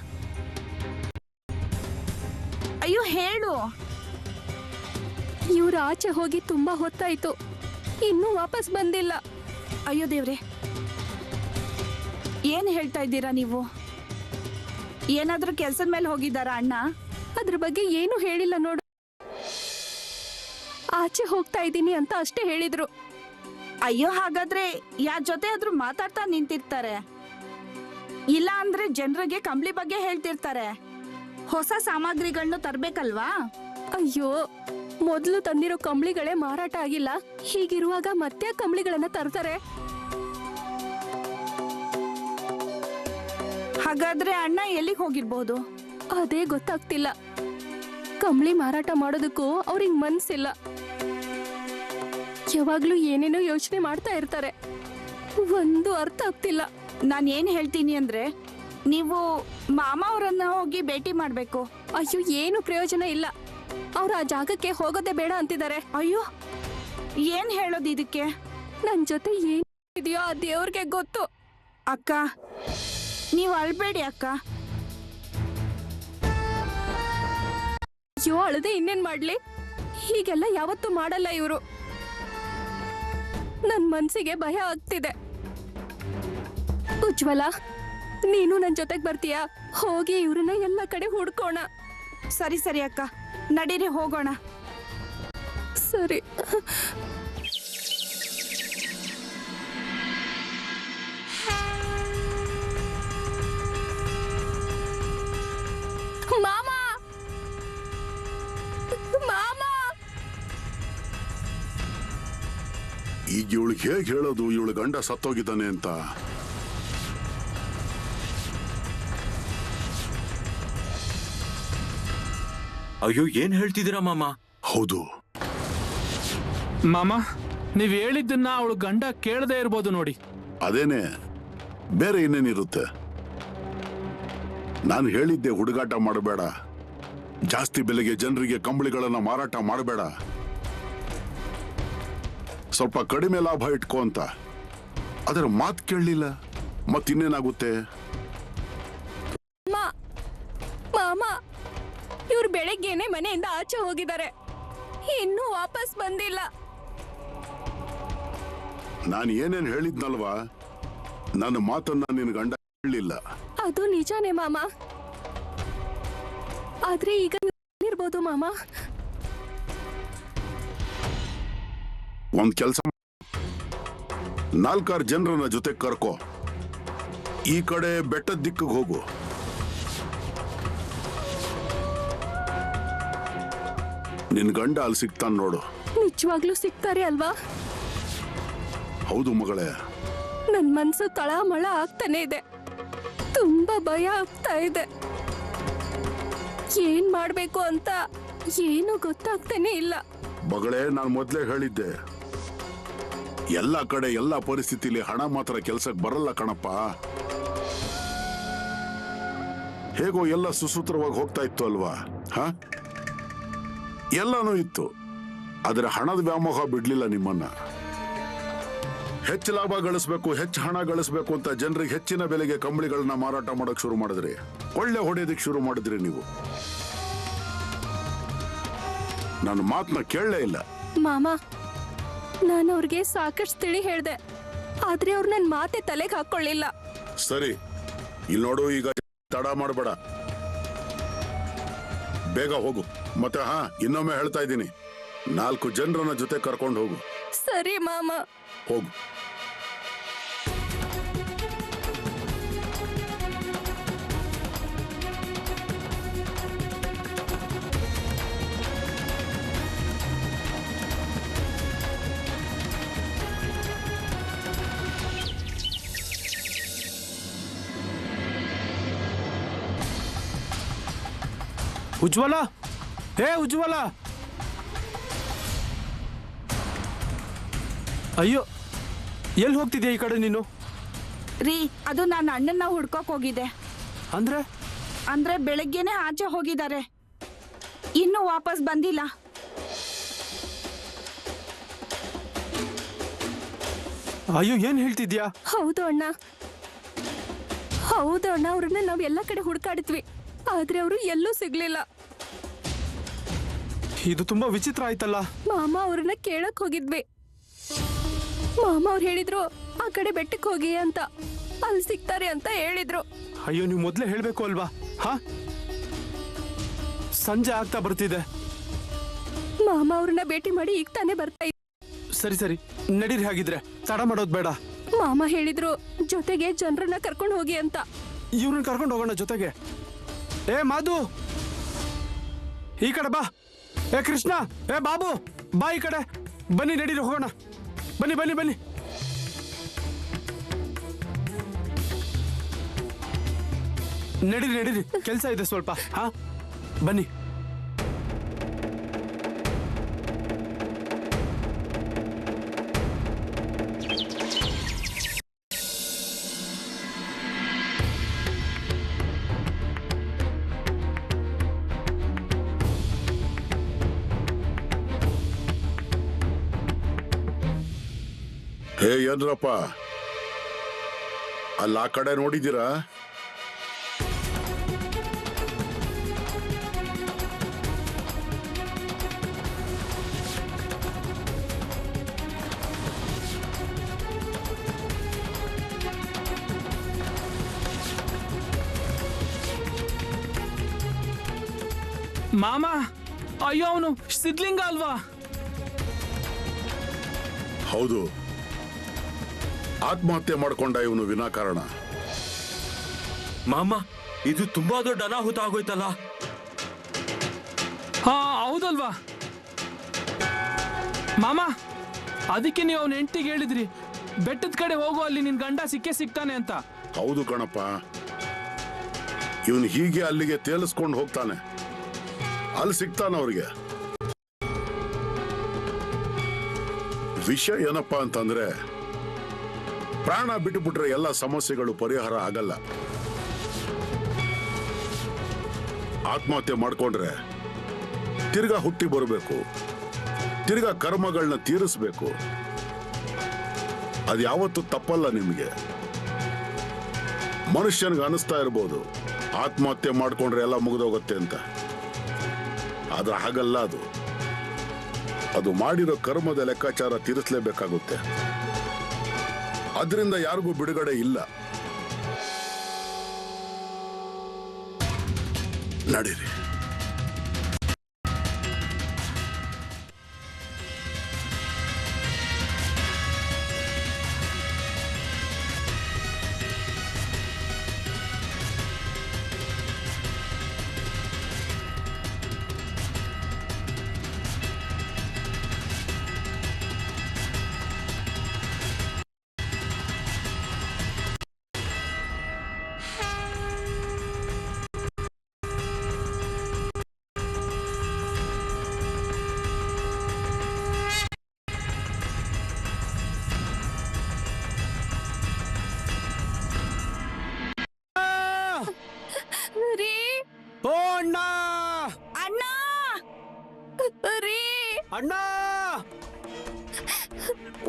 ಅಯ್ಯೋ ಹೇಳು. ಇವ್ರು ಆಚೆ ಹೋಗಿ ತುಂಬಾ ಹೊತ್ತಾಯ್ತು, ಇನ್ನೂ ವಾಪಸ್ ಬಂದಿಲ್ಲ. ಅಯ್ಯೋ ದೇವ್ರೆ, ಏನ್ ಹೇಳ್ತಾ ಇದ್ದೀರಾ ನೀವು? ಏನಾದ್ರೂ ಕೆಲ್ಸದ ಮೇಲೆ ಹೋಗಿದ್ದಾರಾ ಅಣ್ಣ? ಅದ್ರ ಬಗ್ಗೆ ಏನು ಹೇಳಿಲ್ಲ ನೋಡು. ಆಚೆ ಹೋಗ್ತಾ ಇದ್ದೀನಿ ಅಂತ ಅಷ್ಟೇ ಹೇಳಿದ್ರು. ಅಯ್ಯೋ ಹಾಗಾದ್ರೆ ಯಾರ ಜೊತೆ ಆದ್ರೂ ಮಾತಾಡ್ತಾ ನಿಂತಿರ್ತಾರೆ, ಇಲ್ಲ ಅಂದ್ರೆ ಜನರಿಗೆ ಕಂಬಳಿ ಬಗ್ಗೆ ಹೇಳ್ತಿರ್ತಾರೆ. ಹೊಸ ಸಾಮಗ್ರಿಗಳನ್ನು ತರ್ಬೇಕಲ್ವಾ? ಅಯ್ಯೋ, ಮೊದ್ಲು ತಂದಿರೋ ಕಂಬಳಿಗಳೇ ಮಾರಾಟ ಆಗಿಲ್ಲ, ಹೀಗಿರುವಾಗ ಮತ್ತೆ ಕಂಬಳಿಗಳನ್ನ ತರ್ತಾರೆ. ಹಾಗಾದ್ರೆ ಅಣ್ಣ ಎಲ್ಲಿಗೆ ಹೋಗಿರ್ಬೋದು? ಅದೇ ಗೊತ್ತಾಗ್ತಿಲ್ಲ. ಕಂಬಳಿ ಮಾರಾಟ ಮಾಡೋದಕ್ಕೂ ಅವ್ರಿಗೆ ಮನ್ಸಿಲ್ಲ. ಯಾವಾಗ್ಲೂ ಏನೇನೋ ಯೋಚನೆ ಮಾಡ್ತಾ ಇರ್ತಾರೆ, ಒಂದು ಅರ್ಥ ಆಗ್ತಿಲ್ಲ. ನಾನು ಏನ್ ಹೇಳ್ತೀನಿ ಅಂದ್ರೆ, ನೀವು ಮಾಮ ಅವರನ್ನ ಹೋಗಿ ಭೇಟಿ ಮಾಡ್ಬೇಕು. ಅಯ್ಯೋ ಏನು ಪ್ರಯೋಜನ ಇಲ್ಲ, ಅವ್ರು ಆ ಜಾಗಕ್ಕೆ ಹೋಗೋದೇ ಬೇಡ ಅಂತಿದ್ದಾರೆ. ಅಯ್ಯೋ ಏನ್ ಹೇಳೋದು ಇದಕ್ಕೆ? ನನ್ ಜೊತೆ ಏನ್ ಇದೆಯೋ ಆ ದೇವ್ರಿಗೆ ಗೊತ್ತು. ಅಕ್ಕ ನೀವು ಅಳ್ಬೇಡಿ ಅಕ್ಕ, ಅಯ್ಯೋ ಅಳದೆ ಇನ್ನೇನ್ ಮಾಡ್ಲಿ? ಹೀಗೆಲ್ಲ ಯಾವತ್ತೂ ಮಾಡಲ್ಲ ಇವರು. ನನ್ ಮನ್ಸಿಗೆ ಭಯ ಆಗ್ತಿದೆ. ಉಜ್ವಲ, ನೀನು ನನ್ ಜೊತೆಗ್ ಬರ್ತೀಯಾ? ಹೋಗಿ ಇವ್ರನ್ನ ಎಲ್ಲ ಕಡೆ ಹುಡ್ಕೋಣ. ಸರಿ ಸರಿ ಅಕ್ಕ, ನಡೀರಿ ಹೋಗೋಣ. ಸರಿ. ಮಾಮ, ಮಾಮ, ಈಗ ಇವಳಿಗೆ ಹೇಗೆ ಹೇಳೋದು ಇವಳು ಗಂಡ ಸತ್ತೋಗಿದ್ದಾನೆ ಅಂತ? ಅಯ್ಯೋ ಏನ್ ಹೇಳ್ತಿದ್ದೀರಾ ಮಾಮ? ಹೌದು, ಮಾಮ, ನೀವ್ ಹೇಳಿದ್ದನ್ನ ಅವಳು ಗಂಡ ಕೇಳದೆ ಇರ್ಬೋದು ನೋಡಿ. ಅದೇನೆ, ಬೇರೆ ಇನ್ನೇನಿರುತ್ತೆ? ನಾನು ಹೇಳಿದ್ದೆ ಹುಡುಗಾಟ ಮಾಡಬೇಡ, ಜಾಸ್ತಿ ಬೆಲೆಗೆ ಜನರಿಗೆ ಕಂಬಳಿಗಳನ್ನ ಮಾರಾಟ ಮಾಡಬೇಡ, ಸ್ವಲ್ಪ ಕಡಿಮೆ ಲಾಭ ಇಟ್ಕೋ ಅಂತ. ಅದರ ಮಾತು ಕೇಳಲಿಲ್ಲ, ಮತ್ತಿನ್ನೇನಾಗುತ್ತೆ? ಮಾಮ, ಇವ್ರು ಬೆಳಗ್ಗೆನೆ ಮನೆಯಿಂದ ಆಚೆ ಹೋಗಿದ್ದಾರೆ, ಇನ್ನೂ ವಾಪಸ್ ಬಂದಿಲ್ಲ. ನಾನು ಏನೇನ್ ಹೇಳಿದ್ನಲ್ವಾ, ನನ್ನ ಮಾತನ್ನ ನಿನ್ನ ಗಂಡ ಹೇಳಲಿಲ್ಲ. ಅದು ನಿಜಾನೇ ಮಾಮ, ಆದ್ರೆ ಈಗ ಇರ್ಬೋದು ಮಾಮ. ಒಂದ್ ಕೆಲಸ, 4-6 ಜನರನ್ನ ಜೊತೆ ಕರ್ಕೋ, ಈ ಕಡೆ ಬೆಟ್ಟದ ದಿಕ್ಕಿಗೆ ಹೋಗು. ನಿನ್ ಗಂಡ ಅಲ್ಲಿ ಸಿಗ್ತಾನ ನೋಡು. ನಿಜವಾಗ್ಲೂ ಸಿಗ್ತಾರೆ ಅಲ್ವಾ? ಹೌದು ಮಗಳೇ. ನನ್ ಮನ್ಸು ತಳಮಳ ಆಗ್ತಾನೆ ಇದೆ, ತುಂಬಾ ಭಯ ಆಗ್ತಾ ಇದೆ. ಏನ್ ಮಾಡ್ಬೇಕು ಅಂತ ಏನು ಗೊತ್ತಾಗ್ತಾನೆ ಇಲ್ಲ. ಮಗಳೇ, ನಾನು ಮೊದ್ಲೇ ಹೇಳಿದ್ದೆ, ಎಲ್ಲ ಕಡೆ ಎಲ್ಲ ಪರಿಸ್ಥಿತಿಲಿ ಹಣ ಮಾತ್ರ ಕೆಲ್ಸಕ್ಕೆ ಬರಲ್ಲ ಕಣಪ್ಪ. ಹೇಗೋ ಎಲ್ಲ ಸುಸೂತ್ರವಾಗಿ ಹೋಗ್ತಾ ಇತ್ತು ಅಲ್ವಾ? ಹ, ಎಲ್ಲಾನು ಇತ್ತು, ಆದ್ರೆ ಹಣದ ವ್ಯಾಮೋಹ ಬಿಡ್ಲಿಲ್ಲ ನಿಮ್ಮನ್ನ. ಹೆಚ್ಚು ಲಾಭ ಗಳಿಸ್ಬೇಕು, ಹೆಚ್ಚು ಹಣ ಗಳಿಸ್ಬೇಕು ಅಂತ ಜನರಿಗೆ ಹೆಚ್ಚಿನ ಬೆಲೆಗೆ ಕಂಬಳಿಗಳನ್ನ ಮಾರಾಟ ಮಾಡಕ್ ಶುರು ಮಾಡಿದ್ರಿ, ಒಳ್ಳೆ ಹೊಡೆಯೋದಕ್ಕೆ ಶುರು ಮಾಡಿದ್ರಿ ನೀವು. ನನ್ನ ಮಾತನ್ನ ಕೇಳಲೇ ಇಲ್ಲ. ಮಾಮ, ನಾನು ಅವ್ರಿಗೆ ಸಾಕಷ್ಟು ತಿಳಿ ಹೇಳ್ದೆ, ಆದ್ರೆ ಅವ್ರು ನನ್ ಮಾತೆ ತಲೆಗೆ ಹಾಕೊಳ್ಳಿಲ್ಲ. ಸರಿ, ಇಲ್ಲಿ ನೋಡು, ಈಗ ತಡ ಮಾಡಬೇಡ, ಬೇಗ ಹೋಗು. ಮತ್ತೆ ಇನ್ನೊಮ್ಮೆ ಹೇಳ್ತಾ ಇದ್ದೀನಿ, 4 ಜನರನ್ನ ಜೊತೆ ಕರ್ಕೊಂಡು ಹೋಗು. ಸರಿ ಮಾಮ. ಹೋಗು. ಉಜ್ವಲ, ಹೇ ಉಜ್ವಲ! ಅಯ್ಯೋ, ಎಲ್ಲಿ ಹೋಗ್ತಿದ್ಯಾ ಈ ಕಡೆ ನೀನು? ರೀ, ಅದು ನನ್ನ ಅಣ್ಣನ ಹುಡ್ಕೋಕ್ ಹೋಗಿದೆ. ಅಂದ್ರೆ ಬೆಳಗ್ಗೆನೆ ಆಚೆ ಹೋಗಿದ್ದಾರೆ, ಇನ್ನೂ ವಾಪಸ್ ಬಂದಿಲ್ಲ. ಅಯ್ಯೋ, ಏನ್ ಹೇಳ್ತಿದ್ಯಾ? ಹೌದು ಅಣ್ಣ, ಹೌದು ಅಣ್ಣ, ಅವ್ರನ್ನ ನಾವ್ ಎಲ್ಲ ಕಡೆ ಹುಡ್ಕಾಡಿದ್ವಿ, ಆದ್ರೆ ಅವರು ಎಲ್ಲೂ ಸಿಗ್ಲಿಲ್ಲ. ಇದು ತುಂಬಾ ವಿಚಿತ್ರ ಆಯ್ತಲ್ಲ. ಮಾಮ ಅವ್ರನ್ನ ಕೇಳಕ್ ಹೋಗಿದ್ವಿ, ಮಾಮ ಅವ್ರು ಹೇಳಿದ್ರು ಆ ಕಡೆ ಬೆಟ್ಟಕ್ಕೆ ಹೋಗಿ ಅಂತ, ಅಲ್ಲಿ ಸಿಗ್ತಾರೆ ಅಂತ ಹೇಳಿದ್ರು. ಅಯ್ಯೋ, ನೀವು ಮೊದ್ಲೇ ಹೇಳ್ಬೇಕು ಅಲ್ವಾ? ಸಂಜೆ ಆಗ್ತಾ ಬರ್ತಿದೆ. ಮಾಮ ಅವ್ರನ್ನ ಭೇಟಿ ಮಾಡಿ ಈಗ ತಾನೇ ಬರ್ತಾ ಇದ್ದೆ. ಸರಿ ಸರಿ, ನಡೀರಿ, ಹಾಗಿದ್ರೆ ತಡ ಮಾಡೋದ್ ಬೇಡ. ಮಾಮ ಹೇಳಿದ್ರು ಜೊತೆಗೆ ಜನರನ್ನ ಕರ್ಕೊಂಡು ಹೋಗಿ ಅಂತ. ಇವ್ರನ್ನ ಕರ್ಕೊಂಡು ಹೋಗೋಣ ಜೊತೆಗೆ. ಏ ಮಾಧು, ಈ ಕಡೆ ಬಾ. ಏ ಕೃಷ್ಣ, ಏ ಬಾಬು, ಬಾ ಈ ಕಡೆ ಬನ್ನಿ, ನಡೀರಿ ಹೋಗೋಣ. ಬನ್ನಿ ಬನ್ನಿ ಬನ್ನಿ. ನಡೀರಿ ನಡೀರಿ, ಕೆಲಸ ಇದೆ ಸ್ವಲ್ಪ. ಬನ್ನಿ. ಹೇ ಏನ್ರಪ್ಪ, ಅಲ್ಲ ಆ ಕಡೆ ನೋಡಿದ್ದೀರಾ? ಮಾಮ, ಅಯ್ಯೋ ಅವನು ಸಿದ್ಲಿಂಗ ಅಲ್ವಾ? ಹೌದು, ಆತ್ಮಹತ್ಯೆ ಮಾಡ್ಕೊಂಡ ಇವನು ವಿನಾಕಾರಣ. ಮಾಮ, ಇದು ತುಂಬಾ ದೊಡ್ಡ ಅನಾಹುತ ಆಗೋಯ್ತಲ್ಲ. ಹಾ ಹೌದಲ್ವಾ ಮಾಮ? ಅದಕ್ಕೆ ನೀವು ಅವನ ಹೆಂಡತಿಗೆ ಹೇಳಿದ್ರಿ ಬೆಟ್ಟದ ಕಡೆ ಹೋಗು, ಅಲ್ಲಿ ನಿನ್ ಗಂಡ ಸಿಗ್ತಾನೆ ಅಂತ. ಹೌದು ಕಣಪ್ಪ, ಇವನು ಹೀಗೆ ಅಲ್ಲಿಗೆ ತೇಲಿಸ್ಕೊಂಡು ಹೋಗ್ತಾನೆ, ಅಲ್ಲಿ ಸಿಗ್ತಾನ ಅವ್ರಿಗೆ. ವಿಷಯ ಏನಪ್ಪಾ ಅಂತಂದ್ರೆ, ಪ್ರಾಣ ಬಿಟ್ಟುಬಿಟ್ರೆ ಎಲ್ಲ ಸಮಸ್ಯೆಗಳು ಪರಿಹಾರ ಆಗಲ್ಲ. ಆತ್ಮಹತ್ಯೆ ಮಾಡ್ಕೊಂಡ್ರೆ ತಿರ್ಗಾ ಹುಟ್ಟಿ ಬರಬೇಕು, ತಿರ್ಗಾ ಕರ್ಮಗಳನ್ನ ತೀರಿಸ್ಬೇಕು. ಅದ್ಯಾವತ್ತೂ ತಪ್ಪಲ್ಲ ನಿಮ್ಗೆ. ಮನುಷ್ಯನಿಗೆ ಅನಿಸ್ತಾ ಇರ್ಬೋದು ಆತ್ಮಹತ್ಯೆ ಮಾಡ್ಕೊಂಡ್ರೆ ಎಲ್ಲ ಮುಗಿದೋಗುತ್ತೆ ಅಂತ, ಆದ್ರೆ ಹಾಗಲ್ಲ. ಅದು ಮಾಡಿರೋ ಕರ್ಮದ ಲೆಕ್ಕಾಚಾರ ತೀರಿಸಲೇಬೇಕಾಗುತ್ತೆ. ಅದರಿಂದ ಯಾರಿಗೂ ಬಿಡುಗಡೆ ಇಲ್ಲ. ನಡೀರಿ. ರೀ ಓ ಅಣ್ಣ, ಅಣ್ಣ ರೀ ಅಣ್ಣ,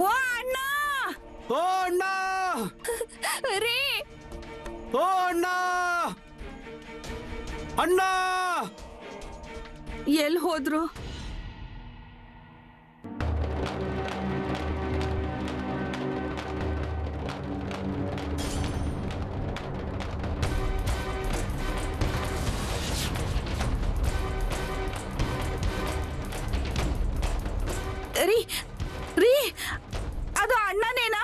ಓ ಅಣ್ಣ, ಓ ಅಣ್ಣ, ರೀ ಓ ಅಣ್ಣ, ಅಣ್ಣ. ಎಲ್ಲಿ ಹೋದ್ರು? ರೀ ರೀ, ಅದು ಅಣ್ಣನೇನಾ?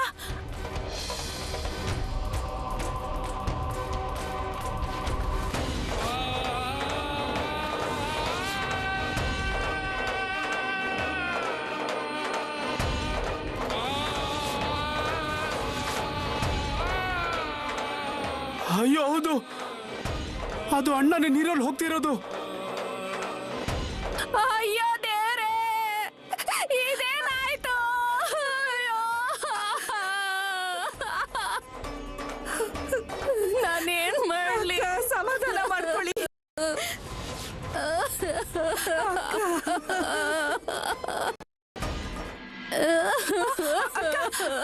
ಅಯ್ಯೋ ಹೌದು, ಅದು ಅಣ್ಣನೇ ನೀರಲ್ಲಿ ಹೋಗ್ತಿರೋದು. ಅಯ್ಯೋ ದೇವ್ರೇ, ಇದೇನಾಯ್ತು? ಅಯ್ಯೋ. ನಾನೇನ್ ಮಾಡ್ಲಿ? ಸಮಾಧಾನ ಮಾಡ್ಕೊಳ್ಳಿ.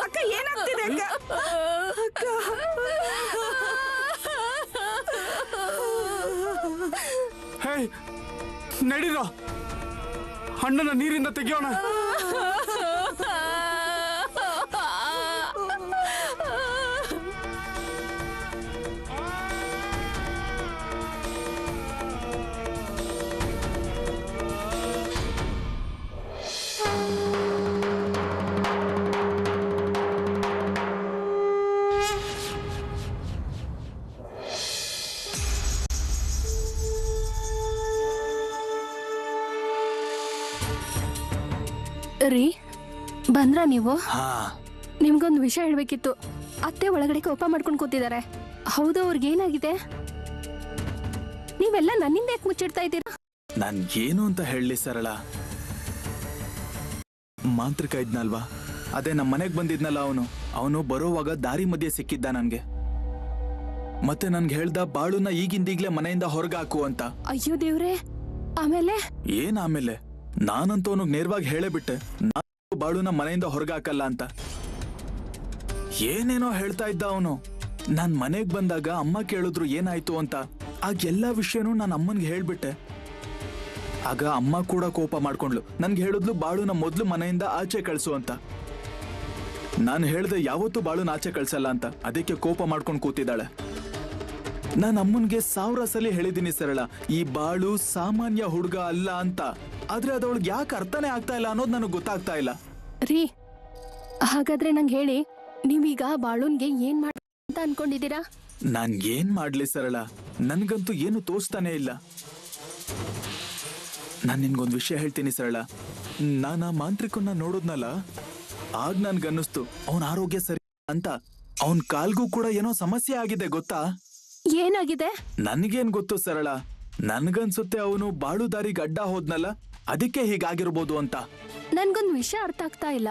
ಅಕ್ಕ, ಏನಾಗ್ತಿದೆ ಅಕ್ಕ? ಅಕ್ಕ, ಹೇ, ನಡೀರೋ, ಅಣ್ಣನ ನೀರಿಂದ ತೆಗಿಯೋಣ. ರೀ, ಬಂದ್ರ ನೀವು? ಹಾ, ನಿಮ್ಗೊಂದು ವಿಷಯ ಹೇಳ್ಬೇಕಿತ್ತು. ಅತ್ತೆ ಒಳಗಡೆ ಕೋಪ ಮಾಡ್ಕೊಂಡು ಕೂತಿದ್ದಾರೆ. ಹೌದು, ಅವ್ರಿಗೇನಾಗಿದೆ? ನೀವೆಲ್ಲ ನನ್ನಿಂದ ಯಾಕೆ ಮುಚ್ಚಿಡ್ತಾ ಇದ್ದೀರಾ? ನಾನ್ ಏನು ಅಂತ ಹೇಳಲಿ ಸರಳ? ಮಾಂತ್ರಿಕ ಇದ್ನಲ್ವಾ, ಅದೇ ನಮ್ಮ ಮನೆಗೆ ಬಂದಿದ್ನಲ್ಲ ಅವನು ಬರೋವಾಗ ದಾರಿ ಮಧ್ಯೆ ಸಿಕ್ಕಿದ್ದ ನನ್ಗೆ. ಮತ್ತೆ ನನ್ಗೆ ಹೇಳ್ದ ಬಾಳುನ ಈಗಿಂದೀಗ್ಲೇ ಮನೆಯಿಂದ ಹೊರಗೆ ಹಾಕು ಅಂತ. ಅಯ್ಯೋ ದೇವ್ರೆ, ಆಮೇಲೆ? ಏನ್ ಆಮೇಲೆ? ನಾನಂತೂ ಅವನಿಗೆ ನೇರವಾಗಿ ಹೇಳೇಬಿಟ್ಟೆ, ನಾನು ಬಾಳುನ ಮನೆಯಿಂದ ಹೊರಗೆ ಹಾಕಲ್ಲ ಅಂತ. ಏನೇನೋ ಹೇಳ್ತಾ ಇದ್ದ ಅವನು. ನಾನ್ ಮನೆಗ್ ಬಂದಾಗ ಅಮ್ಮ ಕೇಳಿದ್ರು ಏನಾಯ್ತು ಅಂತ. ಆಗ ಎಲ್ಲಾ ವಿಷಯನೂ ನಾನು ಅಮ್ಮನ್ಗೆ ಹೇಳ್ಬಿಟ್ಟೆ. ಆಗ ಅಮ್ಮ ಕೂಡ ಕೋಪ ಮಾಡ್ಕೊಂಡ್ಲು. ನನ್ಗೆ ಹೇಳಿದ್ಲು ಬಾಳುನ ಮೊದ್ಲು ಮನೆಯಿಂದ ಆಚೆ ಕಳ್ಸು ಅಂತ. ನಾನು ಹೇಳ್ದೆ ಯಾವತ್ತೂ ಬಾಳುನ ಆಚೆ ಕಳ್ಸಲ್ಲ ಅಂತ. ಅದಕ್ಕೆ ಕೋಪ ಮಾಡ್ಕೊಂಡು ಕೂತಿದ್ದಾಳೆ. ನಾನು ಅಮ್ಮನ್ಗೆ 1000 ಸಲ ಹೇಳಿದ್ದೀನಿ ಸರಳ, ಈ ಬಾಳು ಸಾಮಾನ್ಯ ಹುಡುಗ ಅಲ್ಲ ಅಂತ. ಆದ್ರೆ ಅದವಳಿಗೆ ಯಾಕೆ ಅರ್ಥನೇ ಆಗ್ತಾ ಇಲ್ಲ ಅನ್ನೋದು ನನಗೆ ಗೊತ್ತಾಗ್ತಾ ಇಲ್ಲ. ರೀ, ಹಾಗಾದ್ರೆ ನಂಗೆ ಹೇಳಿ, ನೀವೀಗ ಬಾಳುನ್ಗೆ ಏನ್ ಮಾಡ ಅಂತ ಅನ್ಕೊಂಡಿದ್ದೀರಾ? ನಾನ್ ಏನ್ ಮಾಡ್ಲಿ ಸರಳ, ನನ್ಗಂತೂ ಏನು ತೋಚ್ತಾನೆ ಇಲ್ಲ. ನಾನ್ ನಿನ್ಗೊಂದು ವಿಷಯ ಹೇಳ್ತೀನಿ ಸರಳ. ನಾನ ಮಾಂತ್ರಿಕನ್ನ ನೋಡೋದ್ನಲ್ಲ, ಆಗ ನನ್ಗನ್ನಿಸ್ತು ಅವನ ಆರೋಗ್ಯ ಸರಿ ಅಂತ. ಅವನ್ ಕಾಲ್ಗೂ ಕೂಡ ಏನೋ ಸಮಸ್ಯೆ ಆಗಿದೆ ಗೊತ್ತಾ? ಏನಾಗಿದೆ? ನನ್ಗೇನ್ ಗೊತ್ತು ಸರಳ, ನನ್ಗನ್ಸುತ್ತೆ ಅವನು ಬಾಳು ದಾರಿಗೆ ಅಡ್ಡ ಹೋದ್ನಲ್ಲ, ಅದಕ್ಕೆ ಹೀಗಾಗಿರ್ಬೋದು ಅಂತ. ನನ್ಗೊಂದ್ ವಿಷಯ ಅರ್ಥ ಆಗ್ತಾ ಇಲ್ಲ.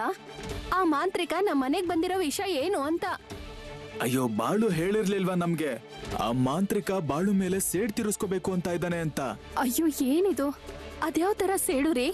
ಆ ಮಾಂತ್ರಿಕ ನಮ್ಮ ಮನೆಗ್ ಬಂದಿರೋ ವಿಷಯ ಏನು ಅಂತ. ಅಯ್ಯೋ, ಬಾಳು ಹೇಳಿರ್ಲಿಲ್ವಾ ನಮ್ಗೆ ಆ ಮಾಂತ್ರಿಕ ಬಾಳು ಮೇಲೆ ಸೇಡ್ ತೀರಿಸ್ಕೋಬೇಕು ಅಂತ ಇದ್ದಾನೆ ಅಂತ? ಅಯ್ಯೋ, ಏನಿದು? ಅದ್ಯಾವ ತರ ಸೇಡು ರೀ?